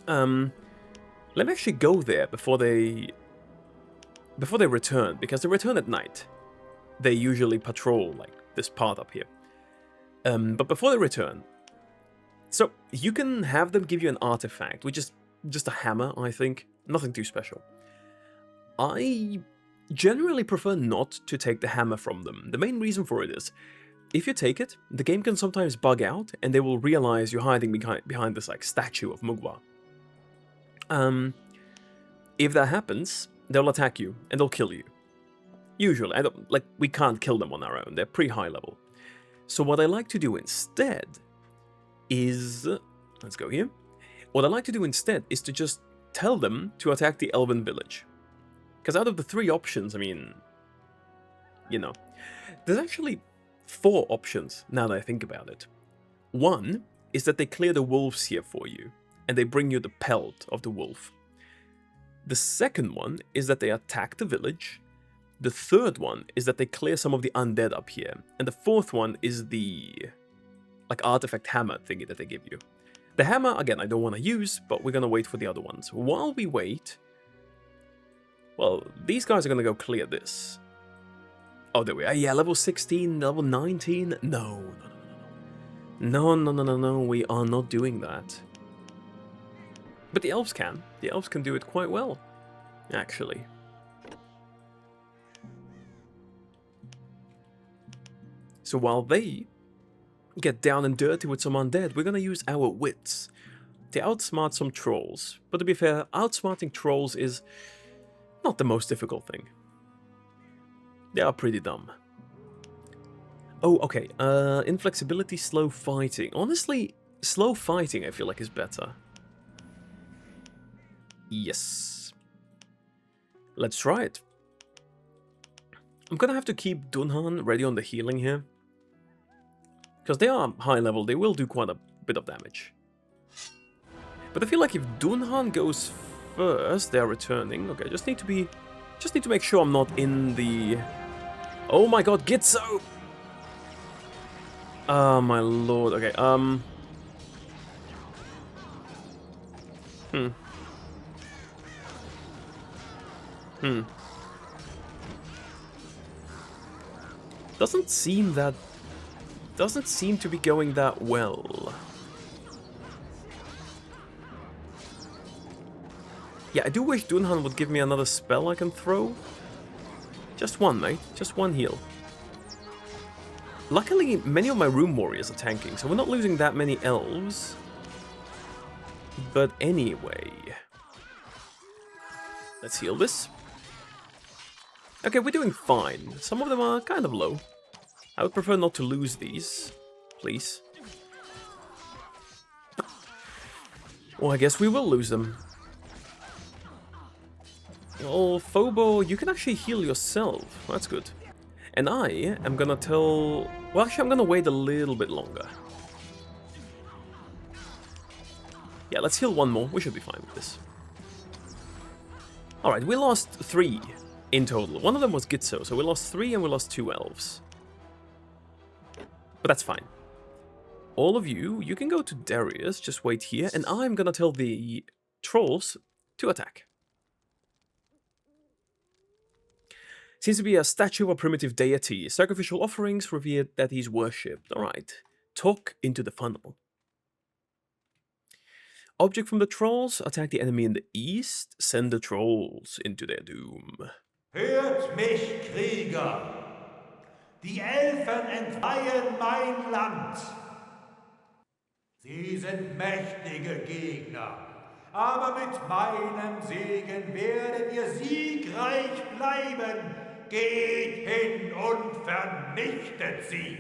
Let me actually go there before they return, because they return at night. They usually patrol like this path up here. But before they return, so you can have them give you an artifact, which is just a hammer, I think. Nothing too special. I generally prefer not to take the hammer from them. The main reason for it is, if you take it, the game can sometimes bug out, and they will realize you're hiding behind this like statue of Mugwa. If that happens, they'll attack you, and they'll kill you. Usually, we can't kill them on our own, they're pretty high level. So what I like to do instead is... let's go here. What I like to do instead is to just tell them to attack the Elven village. Because out of the 3 options, I mean... you know. There's actually 4 options, now that I think about it. One is that they clear the wolves here for you, and they bring you the pelt of the wolf. The second one is that they attack the village. The third one is that they clear some of the undead up here. And the fourth one is the artifact hammer thingy that they give you. The hammer, again, I don't want to use, but we're going to wait for the other ones. While we wait... well, these guys are going to go clear this. Oh, there we are. Yeah, level 16, level 19. No, we are not doing that. But the elves can. The elves can do it quite well, actually. So while they get down and dirty with some undead, we're gonna use our wits to outsmart some trolls. But to be fair, outsmarting trolls is not the most difficult thing. They are pretty dumb. Oh, okay. Inflexibility, slow fighting. Honestly, slow fighting I feel like is better. Yes. Let's try it. I'm gonna have to keep Dunhan ready on the healing here. Because they are high level, they will do quite a bit of damage. But I feel like if Dunhan goes first, they are returning. Okay, just need to make sure I'm not in the... oh my god, Gitzo! Oh my lord, okay, Doesn't seem to be going that well. Yeah, I do wish Dunhan would give me another spell I can throw. Just one, mate. Just one heal. Luckily, many of my room warriors are tanking, so we're not losing that many elves. But anyway... let's heal this. Okay, we're doing fine. Some of them are kind of low. I would prefer not to lose these, please. Well, I guess we will lose them. Oh, Phobo, you can actually heal yourself. That's good. And I am gonna tell... well, actually, I'm gonna wait a little bit longer. Yeah, let's heal one more. We should be fine with this. Alright, we lost 3 in total. One of them was Gitzo, so we lost 3 and we lost 2 elves. But that's fine. All of you, you can go to Darius, just wait here, and I'm gonna tell the trolls to attack. Seems to be a statue of a primitive deity. Sacrificial offerings revealed that he's worshipped. Alright. Talk into the funnel. Object from the trolls. Attack the enemy in the east. Send the trolls into their doom. Hört mich, Krieger! Die Elfen entweihen mein Land. Sie sind mächtige Gegner, aber mit meinem Segen werdet ihr siegreich bleiben. Geht hin und vernichtet sie.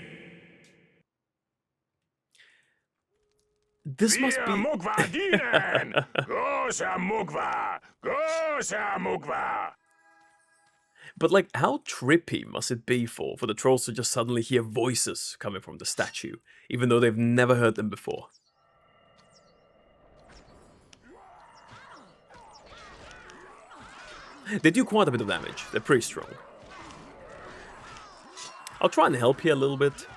This must be... Mugwa dienen! Großer Mugwa! Großer Mugwa! But like, how trippy must it be for the trolls to just suddenly hear voices coming from the statue, even though they've never heard them before? They do quite a bit of damage. They're pretty strong. I'll try and help here a little bit.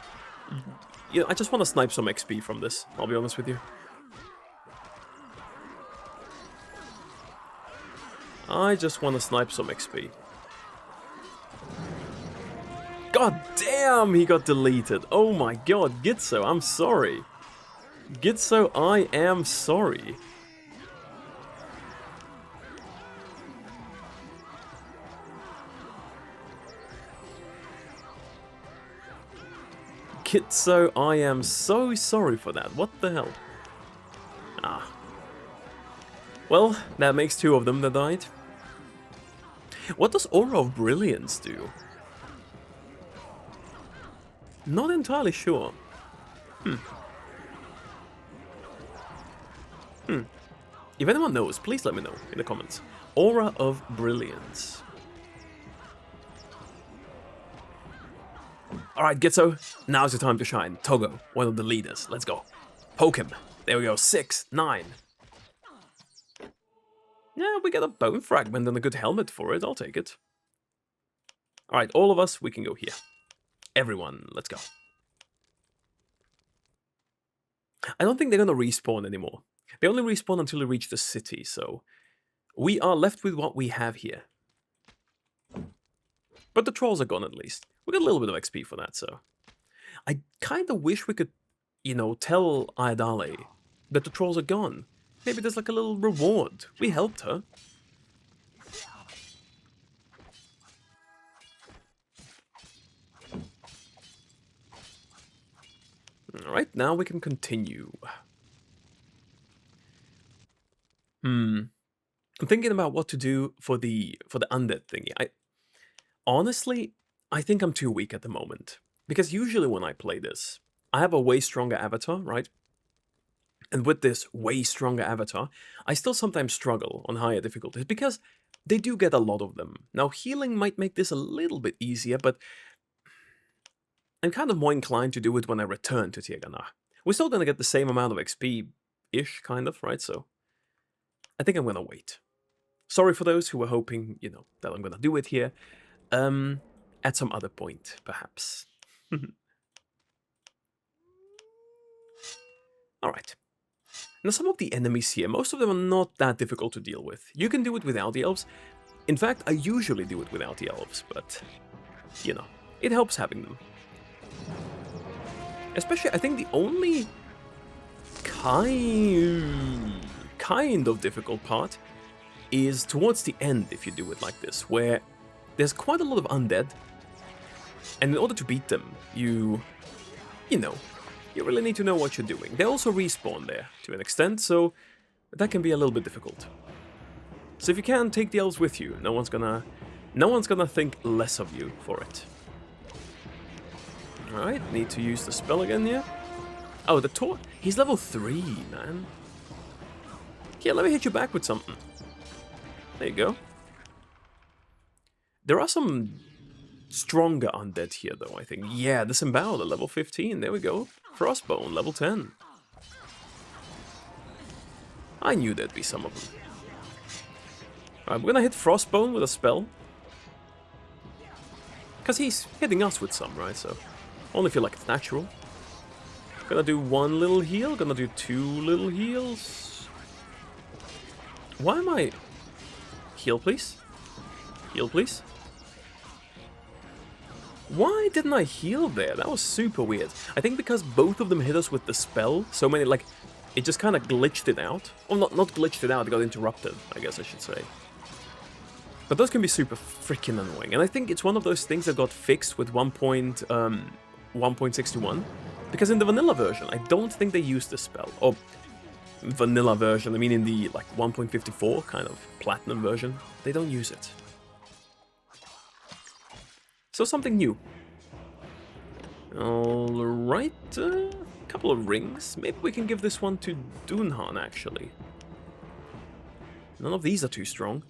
You know, I just want to snipe some XP from this, I'll be honest with you. I just want to snipe some XP. God damn, he got deleted. Oh my god, Gitso, I'm sorry. Gitso, I am sorry. Gitso, I am so sorry for that. What the hell? Ah. Well, that makes 2 of them that died. What does Aura of Brilliance do? Not entirely sure. If anyone knows, please let me know in the comments. Aura of Brilliance. Alright, Gitso, now's your time to shine. Togo, one of the leaders. Let's go. Poke him. There we go. 6, 9. Yeah, we get a bone fragment and a good helmet for it. I'll take it. Alright, all of us, we can go here. Everyone, let's go. I don't think they're gonna respawn anymore. They only respawn until they reach the city, so we are left with what we have here. But the trolls are gone at least. We got a little bit of XP for that, so I kind of wish we could, you know, tell Aedar that the trolls are gone. Maybe there's like a little reward. We helped her. Alright, now we can continue. I'm thinking about what to do for the undead thingy. Honestly, I think I'm too weak at the moment. Because usually when I play this, I have a way stronger avatar, right? And with this way stronger avatar, I still sometimes struggle on higher difficulties because they do get a lot of them. Now, healing might make this a little bit easier, but I'm kind of more inclined to do it when I return to Tirganach. We're still going to get the same amount of XP-ish, kind of, right? So I think I'm going to wait. Sorry for those who were hoping, you know, that I'm going to do it here. At some other point, perhaps. Alright. Now, some of the enemies here, most of them are not that difficult to deal with. You can do it without the elves. In fact, I usually do it without the elves, but, you know, it helps having them. Especially, I think the only kind of difficult part is towards the end if you do it like this, where there's quite a lot of undead, and in order to beat them, you know, you really need to know what you're doing. They also respawn there, to an extent, so that can be a little bit difficult. So if you can, take the elves with you. No one's gonna think less of you for it. Alright, need to use the spell again here. Oh, the Tor... He's level 3, man. Here, let me hit you back with something. There you go. There are some stronger undead here, though, I think. Yeah, the Symbiola, level 15. There we go. Frostbone, level 10. I knew there'd be some of them. Alright, we're gonna hit Frostbone with a spell. Because he's hitting us with some, right? So, only feel like it's natural. Gonna do 1 little heal, gonna do 2 little heals. Why am I... Heal, please. Heal, please. Why didn't I heal there? That was super weird. I think because both of them hit us with the spell, so many, like, it just kind of glitched it out. Well, not glitched it out, it got interrupted, I guess I should say. But those can be super freaking annoying, and I think it's one of those things that got fixed with 1.61, because in the vanilla version, I don't think they used the spell. Or, vanilla version, I mean in the, like, 1.54 kind of platinum version, they don't use it. So something new. Alright, a couple of rings. Maybe we can give this one to Dunhan, actually. None of these are too strong.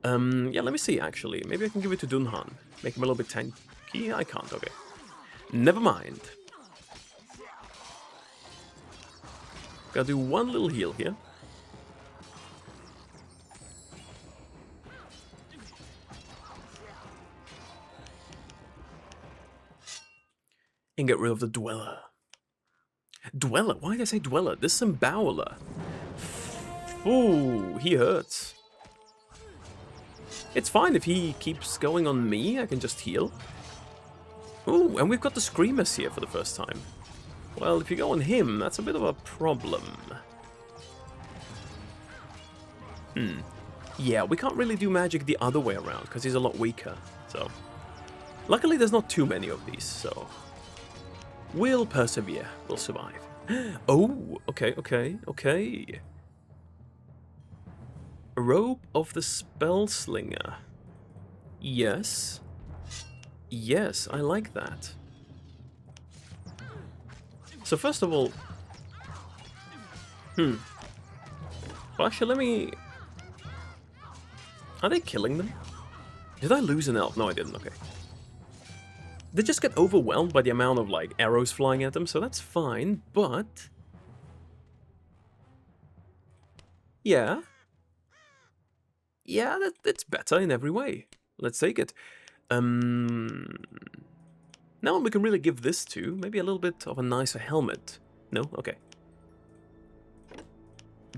Yeah, let me see, actually. Maybe I can give it to Dunhan. Make him a little bit tanky. I can't, okay. Never mind. Gotta do 1 little heal here. And get rid of the Dweller. Dweller? Why did I say Dweller? This Symbiola. Ooh, he hurts. It's fine if he keeps going on me, I can just heal. Ooh, and we've got the Screamers here for the first time. Well, if you go on him, that's a bit of a problem. Yeah, we can't really do magic the other way around, because he's a lot weaker, so... Luckily, there's not too many of these, so... We'll persevere, we'll survive. Oh, okay. Robe of the Spellslinger. Yes. Yes, I like that. So first of all... Well, actually, let me... Are they killing them? Did I lose an elf? No, I didn't, okay. They just get overwhelmed by the amount of, like, arrows flying at them, so that's fine, but... Yeah. Yeah, that's better in every way. Let's take it. Now we can really give this to, maybe a little bit of a nicer helmet. No? Okay.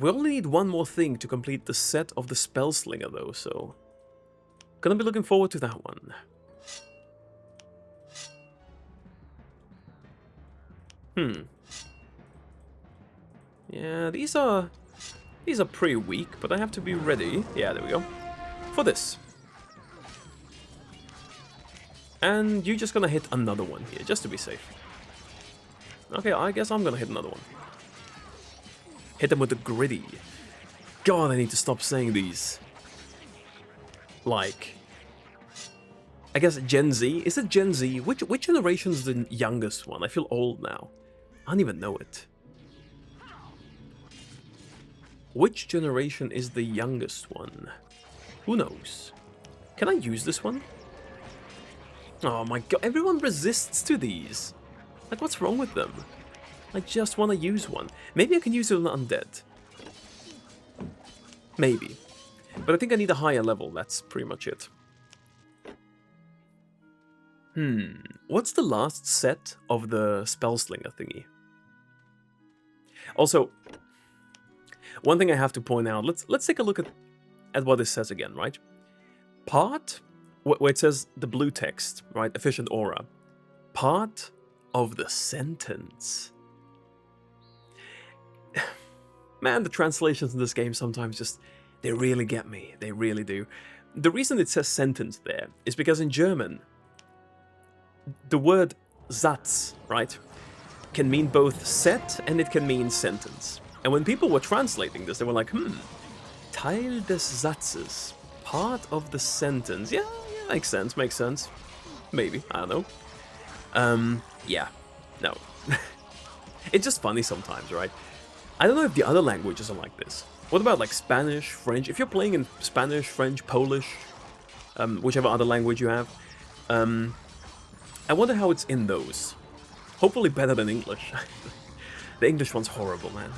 We only need one more thing to complete the set of the Spellslinger, though, so... Gonna be looking forward to that one. Yeah, these are pretty weak, but I have to be ready. Yeah, there we go. For this. And you're just gonna hit another one here, just to be safe. Okay, I guess I'm gonna hit another one. Hit them with the gritty. God, I need to stop saying these. Like... I guess Gen Z? Is it Gen Z? Which generation is the youngest one? I feel old now. I don't even know it. Which generation is the youngest one? Who knows? Can I use this one? Oh my god, everyone resists to these. Like, what's wrong with them? I just want to use one. Maybe I can use it on undead. Maybe. But I think I need a higher level, that's pretty much it. What's the last set of the Spellslinger thingy? Also, one thing I have to point out, let's take a look at what this says again, right? Part, where it says the blue text, right? Efficient aura. Part of the sentence. Man, the translations in this game sometimes just, they really get me. They really do. The reason it says sentence there is because in German, the word Satz, right, can mean both set and it can mean sentence. And when people were translating this, they were like, Teil des Satzes, part of the sentence. Yeah, makes sense. Maybe, I don't know. Yeah, no. It's just funny sometimes, right? I don't know if the other languages are like this. What about like Spanish, French? If you're playing in Spanish, French, Polish, whichever other language you have, I wonder how it's in those. Hopefully better than English. The English one's horrible, man.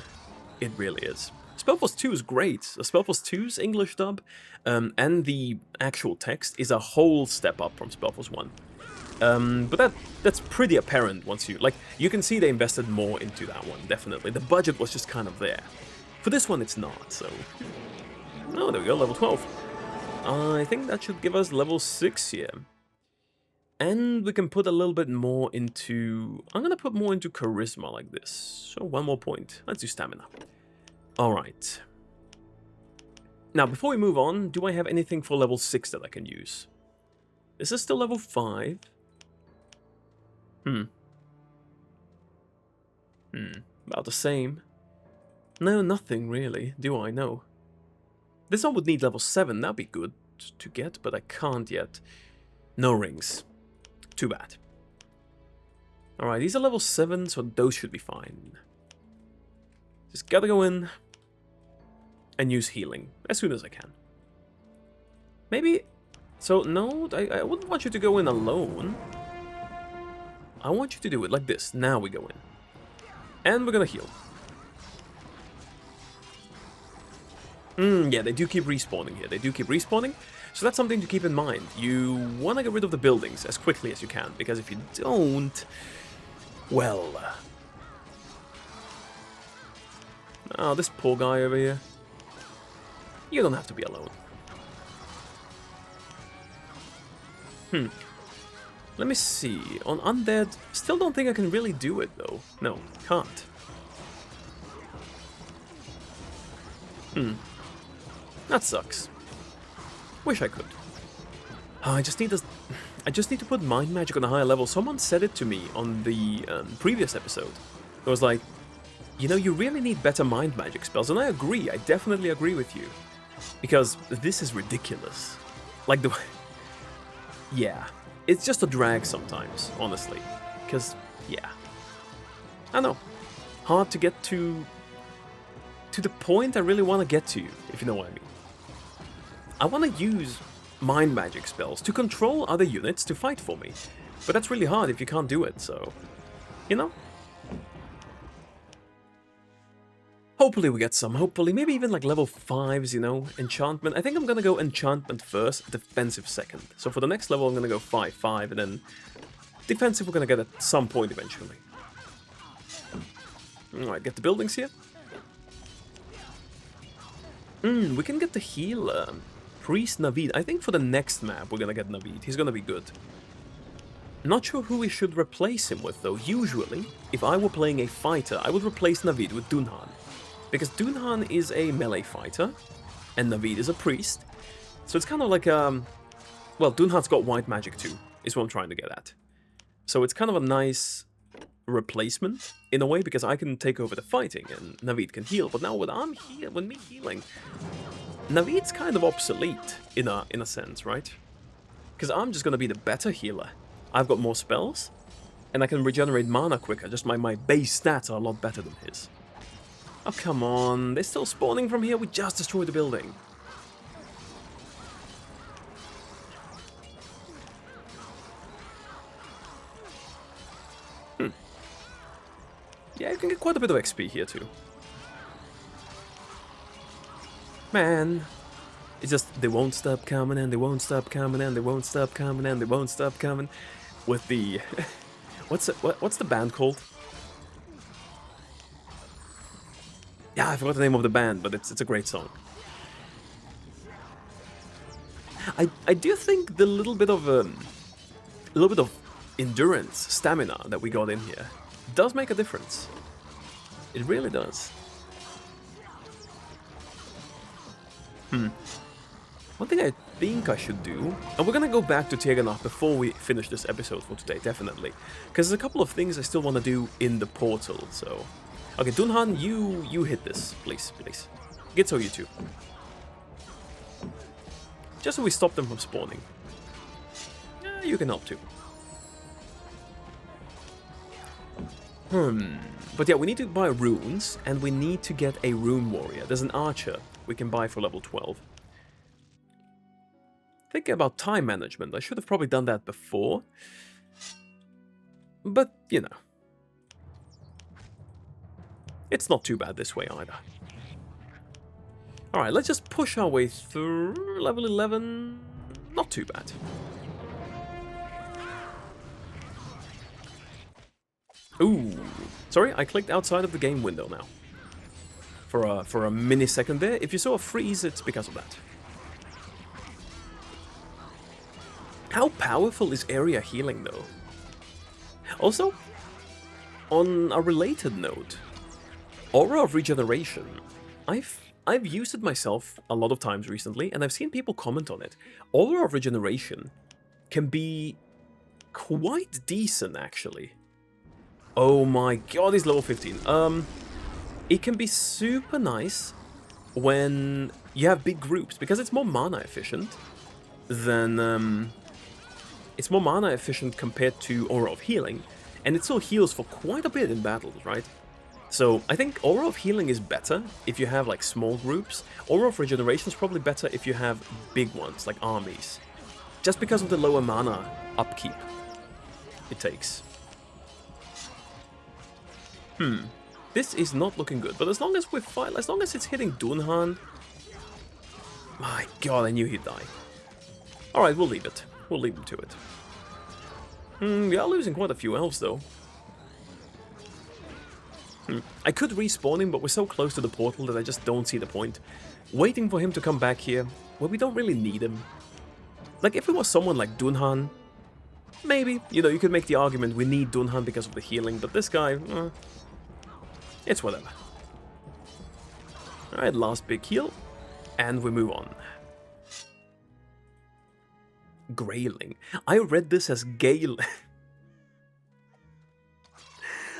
It really is. SpellForce 2 is great. SpellForce 2's English dub and the actual text is a whole step up from SpellForce 1. But that's pretty apparent once you can see they invested more into that one, definitely. The budget was just kind of there. For this one, it's not, so... Oh, there we go, level 12. I think that should give us level 6 here. And we can put a little bit more into... I'm gonna put more into Charisma like this. So, one more point. Let's do Stamina. Alright. Now, before we move on, do I have anything for level 6 that I can use? This is still level 5. About the same. No, nothing really, do I? No. This one would need level 7, that'd be good to get, but I can't yet. No rings. Too bad. Alright, these are level 7, so those should be fine. Just gotta go in and use healing as soon as I can. Maybe... So, no, I wouldn't want you to go in alone. I want you to do it like this. Now we go in. And we're gonna heal. Yeah, they do keep respawning here. They do keep respawning. So that's something to keep in mind. You want to get rid of the buildings as quickly as you can. Because if you don't... Well... Oh, this poor guy over here. You don't have to be alone. Let me see. On undead, still don't think I can really do it though. No, can't. That sucks. Wish I could. I just need to put mind magic on a higher level. Someone said it to me on the previous episode. It was like, you know, you really need better mind magic spells, and I agree. I definitely agree with you, because this is ridiculous. Like the, yeah, it's just a drag sometimes, honestly. Because yeah, I know, hard to get to the point I really want to get to, if you know what I mean. I want to use mind magic spells to control other units to fight for me, but that's really hard if you can't do it, so, you know? Hopefully we get some, hopefully, maybe even like level 5s, you know, enchantment. I think I'm gonna go enchantment first, defensive second. So for the next level I'm gonna go 5-5, and then defensive we're gonna get at some point eventually. Alright, get the buildings here. We can get the healer. Priest Naveed. I think for the next map we're gonna get Naveed. He's gonna be good. Not sure who we should replace him with though. Usually, if I were playing a fighter, I would replace Naveed with Dunhan. Because Dunhan is a melee fighter, and Naveed is a priest. So it's kind of like, well, Dunhan's got white magic too, is what I'm trying to get at. So it's kind of a nice replacement, in a way, because I can take over the fighting, and Naveed can heal. But now when me healing, Naveed's kind of obsolete, in a sense, right? Because I'm just going to be the better healer. I've got more spells, and I can regenerate mana quicker, just my base stats are a lot better than his. Oh, come on, they're still spawning from here, we just destroyed the building. Yeah, you can get quite a bit of XP here too. Man, it's just, they won't stop coming and they won't stop coming and they won't stop coming and they won't stop coming. With the, what's the band called? Yeah, I forgot the name of the band, but it's a great song. I do think the little bit of endurance, stamina that we got in here does make a difference. It really does. One thing I think I should do, and we're gonna go back to Tirganach before we finish this episode for today, definitely. Because there's a couple of things I still want to do in the portal, so... Okay, Dunhan, you hit this, please, please. Gitzo, you too. Just so we stop them from spawning. You can help too. But yeah, we need to buy runes, and we need to get a rune warrior. There's an archer we can buy for level 12. Thinking about time management, I should have probably done that before. But, you know. It's not too bad this way either. Alright, let's just push our way through. Level 11, not too bad. Ooh, sorry, I clicked outside of the game window now. For a mini second there. If you saw a freeze, it's because of that. How powerful is area healing though? Also, on a related note, Aura of Regeneration. I've used it myself a lot of times recently, and I've seen people comment on it. Aura of Regeneration can be quite decent, actually. Oh my god, he's level 15. It can be super nice when you have big groups, because it's more mana efficient than... it's more mana efficient compared to Aura of Healing, and it still heals for quite a bit in battles, right? So I think Aura of Healing is better if you have like small groups. Aura of Regeneration is probably better if you have big ones, like armies. Just because of the lower mana upkeep it takes. This is not looking good, but as long as we fight, as long as it's hitting Dunhan... My god, I knew he'd die. Alright, we'll leave it. We'll leave him to it. We are losing quite a few elves, though. I could respawn him, but we're so close to the portal that I just don't see the point. Waiting for him to come back here, where we don't really need him. Like, if it was someone like Dunhan, maybe, you know, you could make the argument we need Dunhan because of the healing, but this guy, it's whatever. Alright, last big heal, and we move on. Grayling. I read this as Gale.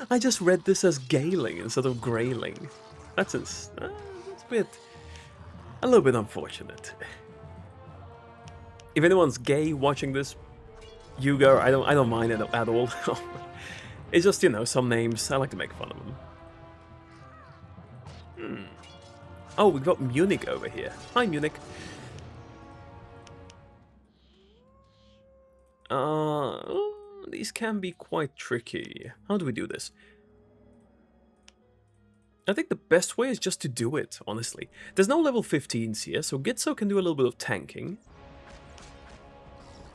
I just read this as Galing instead of Grayling. That's a little bit unfortunate. If anyone's gay watching this, you go. I don't mind it at all. It's just, you know, some names I like to make fun of them. Oh, we've got Munich over here. Hi, Munich. These can be quite tricky. How do we do this? I think the best way is just to do it, honestly. There's no level 15s here, so Gitzo can do a little bit of tanking.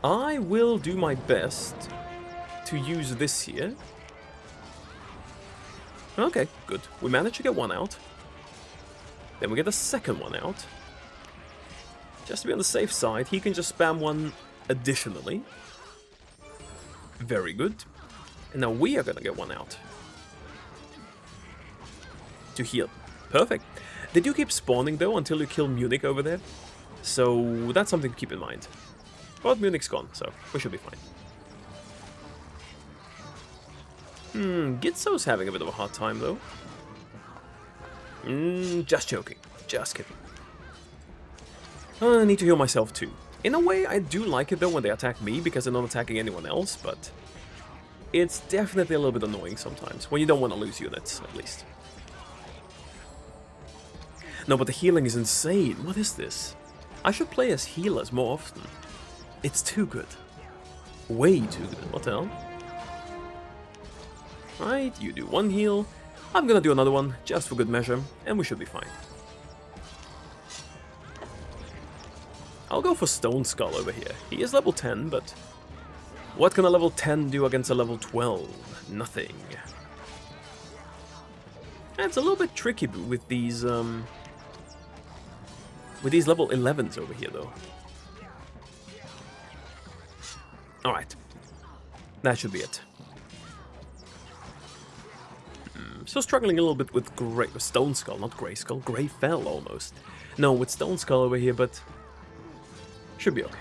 I will do my best to use this here. Okay, good. We managed to get one out. Then we get the second one out. Just to be on the safe side, he can just spam one additionally. Very good. And now we are gonna get one out. To heal. Perfect. They do keep spawning though until you kill Munich over there. So that's something to keep in mind. But Munich's gone, so we should be fine. Gitzo's having a bit of a hard time though. Just joking. Just kidding. I need to heal myself too. In a way, I do like it though when they attack me because they're not attacking anyone else, but it's definitely a little bit annoying sometimes when you don't want to lose units, at least. No, but the healing is insane. What is this? I should play as healers more often. It's too good. Way too good. What the hell? Right, you do one heal. I'm gonna do another one, just for good measure, and we should be fine. I'll go for Stone Skull over here. He is level 10, but what can a level 10 do against a level 12? Nothing. And it's a little bit tricky with these level 11s over here, though. Alright. That should be it. Still struggling a little bit with Stone Skull, not Grey Skull. Grey Fell, almost. No, with Stone Skull over here, but should be okay.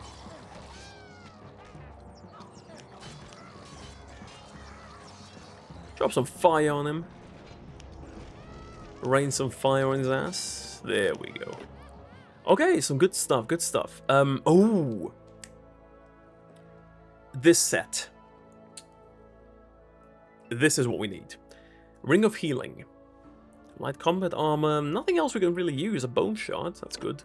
Drop some fire on him. Rain some fire on his ass. There we go. Okay, some good stuff, good stuff. Oh! This set. This is what we need. Ring of Healing. Light combat armor. Nothing else we can really use. A bone shard. That's good.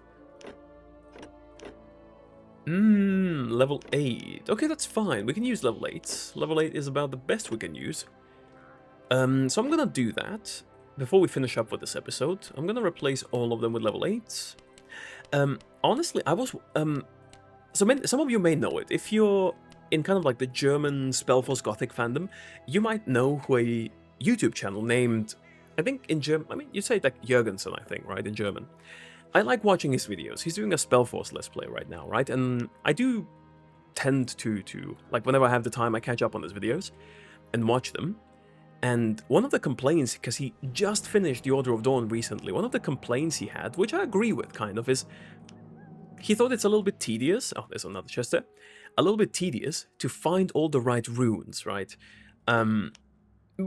Level 8. Okay, that's fine. We can use level 8. Level 8 is about the best we can use. So I'm gonna do that. Before we finish up with this episode, I'm gonna replace all of them with level 8s. Honestly, I was... some of you may know it. If you're in kind of like the German SpellForce Gothic fandom, you might know who a YouTube channel named... I think in German... I mean, you say like Jürgensen, I think, right? In German. I like watching his videos. He's doing a SpellForce Let's Play right now, right? And I do tend to like, whenever I have the time, I catch up on his videos and watch them. And one of the complaints, because he just finished the Order of Dawn recently, one of the complaints he had, which I agree with, kind of, is he thought it's a little bit tedious. Oh, there's another chest there. A little bit tedious to find all the right runes, right?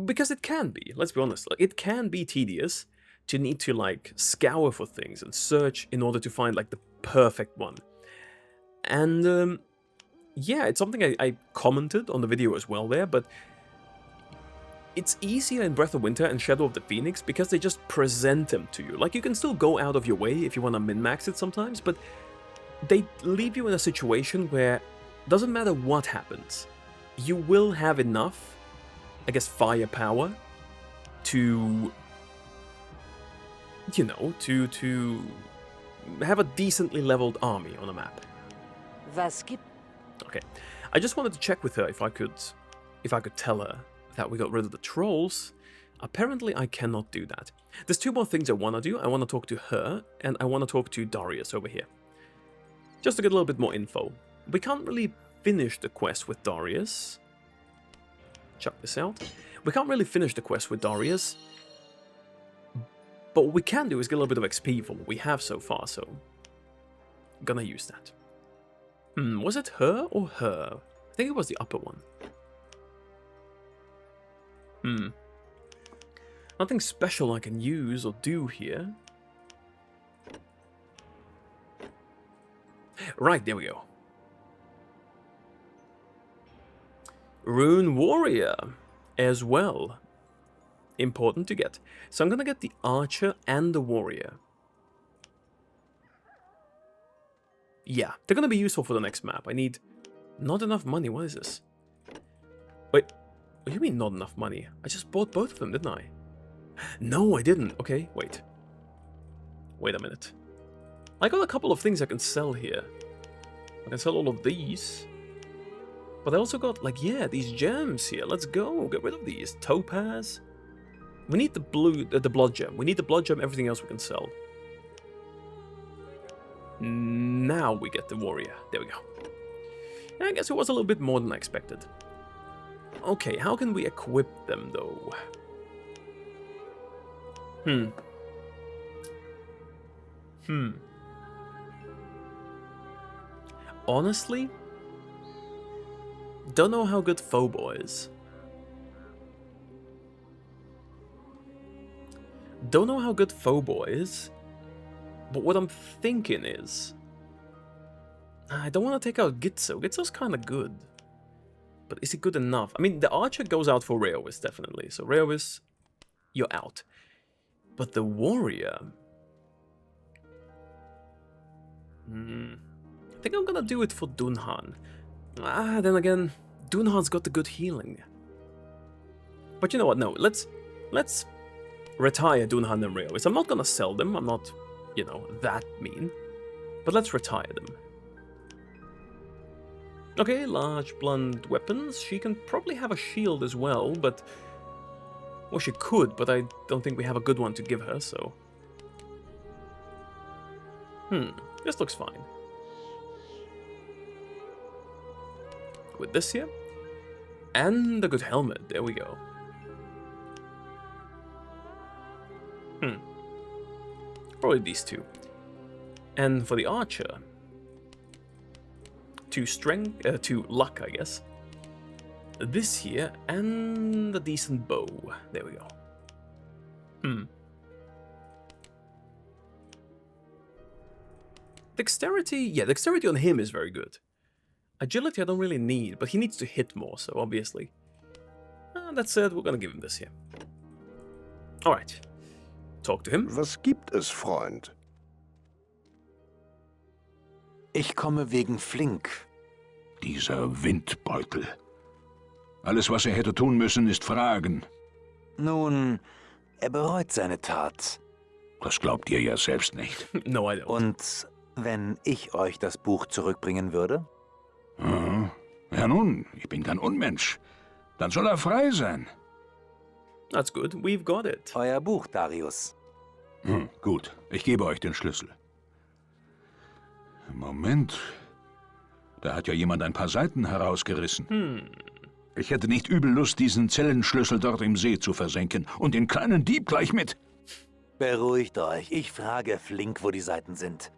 Because it can be, let's be honest, like, it can be tedious to need to, like, scour for things and search in order to find, like, the perfect one. And, yeah, it's something I commented on the video as well there, but it's easier in Breath of Winter and Shadow of the Phoenix because they just present them to you. Like, you can still go out of your way if you want to min-max it sometimes, but they leave you in a situation where doesn't matter what happens, you will have enough, I guess, firepower to, you know, to have a decently leveled army on a map. Was gibt? Okay, I just wanted to check with her if I could tell her that we got rid of the trolls. Apparently, I cannot do that. There's two more things I want to do. I want to talk to her, and I want to talk to Darius over here. Just to get a little bit more info. We can't really finish the quest with Darius. Check this out. We can't really finish the quest with Darius. But what we can do is get a little bit of XP for what we have so far, so... I'm gonna use that. Was it her or her? I think it was the upper one. Nothing special I can use or do here. Right, there we go. Rune Warrior as well. Important to get. So I'm gonna get the Archer and the Warrior. Yeah, they're gonna be useful for the next map. I need not enough money. What is this? Wait, what do you mean not enough money? I just bought both of them, didn't I? No, I didn't. Okay, wait. Wait a minute. I got a couple of things I can sell here. I can sell all of these. But I also got, like, yeah, these gems here. Let's go. Get rid of these. Topaz. We need the blue, the blood gem. We need the blood gem. Everything else we can sell. Now we get the warrior. There we go. I guess it was a little bit more than I expected. Okay, how can we equip them, though? Honestly, don't know how good Phobo is. Don't know how good Phobo is, but what I'm thinking is... I don't want to take out Gitzo. Gitzo's kind of good. But is he good enough? I mean, the Archer goes out for Reovis, definitely. So Reovis, you're out. But the Warrior... I think I'm gonna do it for Dunhan. Then again, Dunhan's got the good healing. But you know what? No, let's retire Dunhan and Reovis. I'm not gonna sell them. I'm not, you know, that mean. But let's retire them. Okay, large blunt weapons. She can probably have a shield as well, but... Well, she could, but I don't think we have a good one to give her, so... This looks fine. With this here. And a good helmet. There we go. Probably these two. And for the Archer... 2 strength, 2 luck, I guess. This here, and a decent bow. There we go. Dexterity, yeah, dexterity on him is very good. Agility I don't really need, but he needs to hit more, so obviously. That said, we're gonna give him this here. Alright. Talk to him. Was gibt es, Freund? Ich komme wegen Flink. Dieser Windbeutel. Alles, was er hätte tun müssen, ist fragen. Nun, bereut seine Tat. Das glaubt ihr ja selbst nicht. No, I don't. Und wenn ich euch das Buch zurückbringen würde? Ja nun, ich bin kein Unmensch. Dann soll er frei sein. That's good. We've got it. Euer Buch, Darius. Gut, ich gebe euch den Schlüssel. Moment. Da hat ja jemand ein paar Seiten herausgerissen. Ich hätte nicht übel Lust, diesen Zellenschlüssel dort im See zu versenken. Und den kleinen Dieb gleich mit. Beruhigt euch. Ich frage Flink, wo die Seiten sind.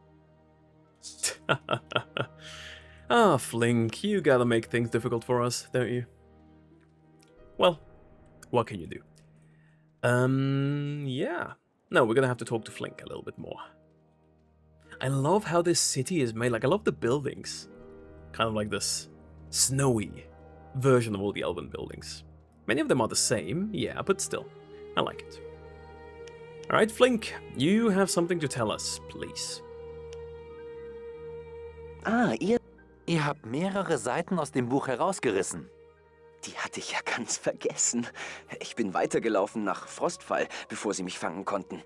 Flink, you gotta make things difficult for us, don't you? Well, what can you do? Yeah. No, we're gonna have to talk to Flink a little bit more. I love how this city is made. Like, I love the buildings. Kind of like this snowy version of all the elven buildings. Many of them are the same, yeah, but still. I like it. Alright, Flink, you have something to tell us, please. Ihr habt mehrere Seiten aus dem Buch herausgerissen. Die hatte ich ja ganz vergessen. Ich bin weitergelaufen nach Frostfall, bevor sie mich fangen konnten.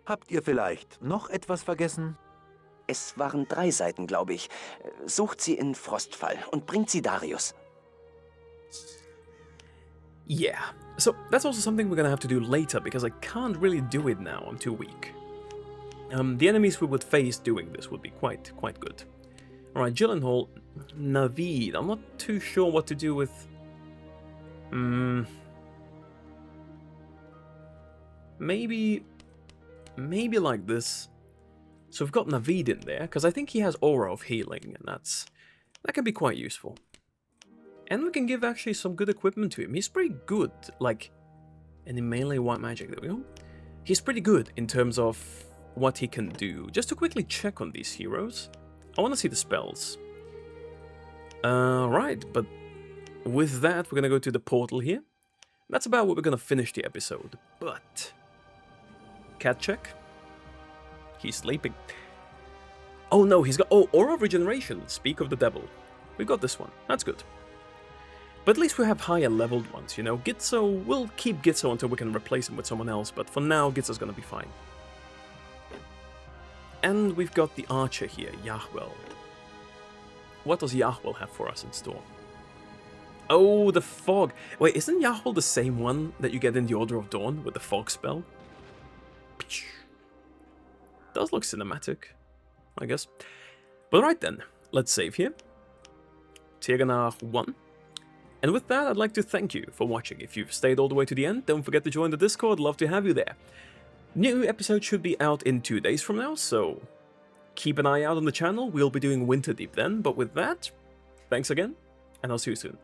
Habt ihr vielleicht noch etwas vergessen? Es waren 3 Seiten, glaube ich. Sucht sie in Frostfall und bringt sie Darius. Yeah, so that's also something we're gonna have to do later, because I can't really do it now, I'm too weak. The enemies we would face doing this would be quite good. Alright, Gyllenhaal, Navid. I'm not too sure what to do with... Maybe like this. So we've got Navid in there, because I think he has Aura of Healing, and that can be quite useful. And we can give actually some good equipment to him. He's pretty good, like, any melee white magic, there we go. He's pretty good in terms of what he can do. Just to quickly check on these heroes, I want to see the spells. Right, but with that, we're going to go to the portal here. That's about what we're going to finish the episode, but... Cat check. He's sleeping. Oh no, he's got... Oh, Aura of Regeneration. Speak of the devil. We got this one. That's good. But at least we have higher leveled ones, you know. Gitzo, we'll keep Gitzo until we can replace him with someone else, but for now, Gitzo's gonna be fine. And we've got the archer here, Yahwel. What does Yahwel have for us in store? Oh, the fog. Wait, isn't Yahwel the same one that you get in the Order of Dawn with the fog spell? Does look cinematic, I guess. But right then, let's save here. Tirganach 1. And with that, I'd like to thank you for watching. If you've stayed all the way to the end, don't forget to join the Discord. Love to have you there. New episode should be out in 2 days from now, so keep an eye out on the channel. We'll be doing Winterdeep then. But with that, thanks again, and I'll see you soon.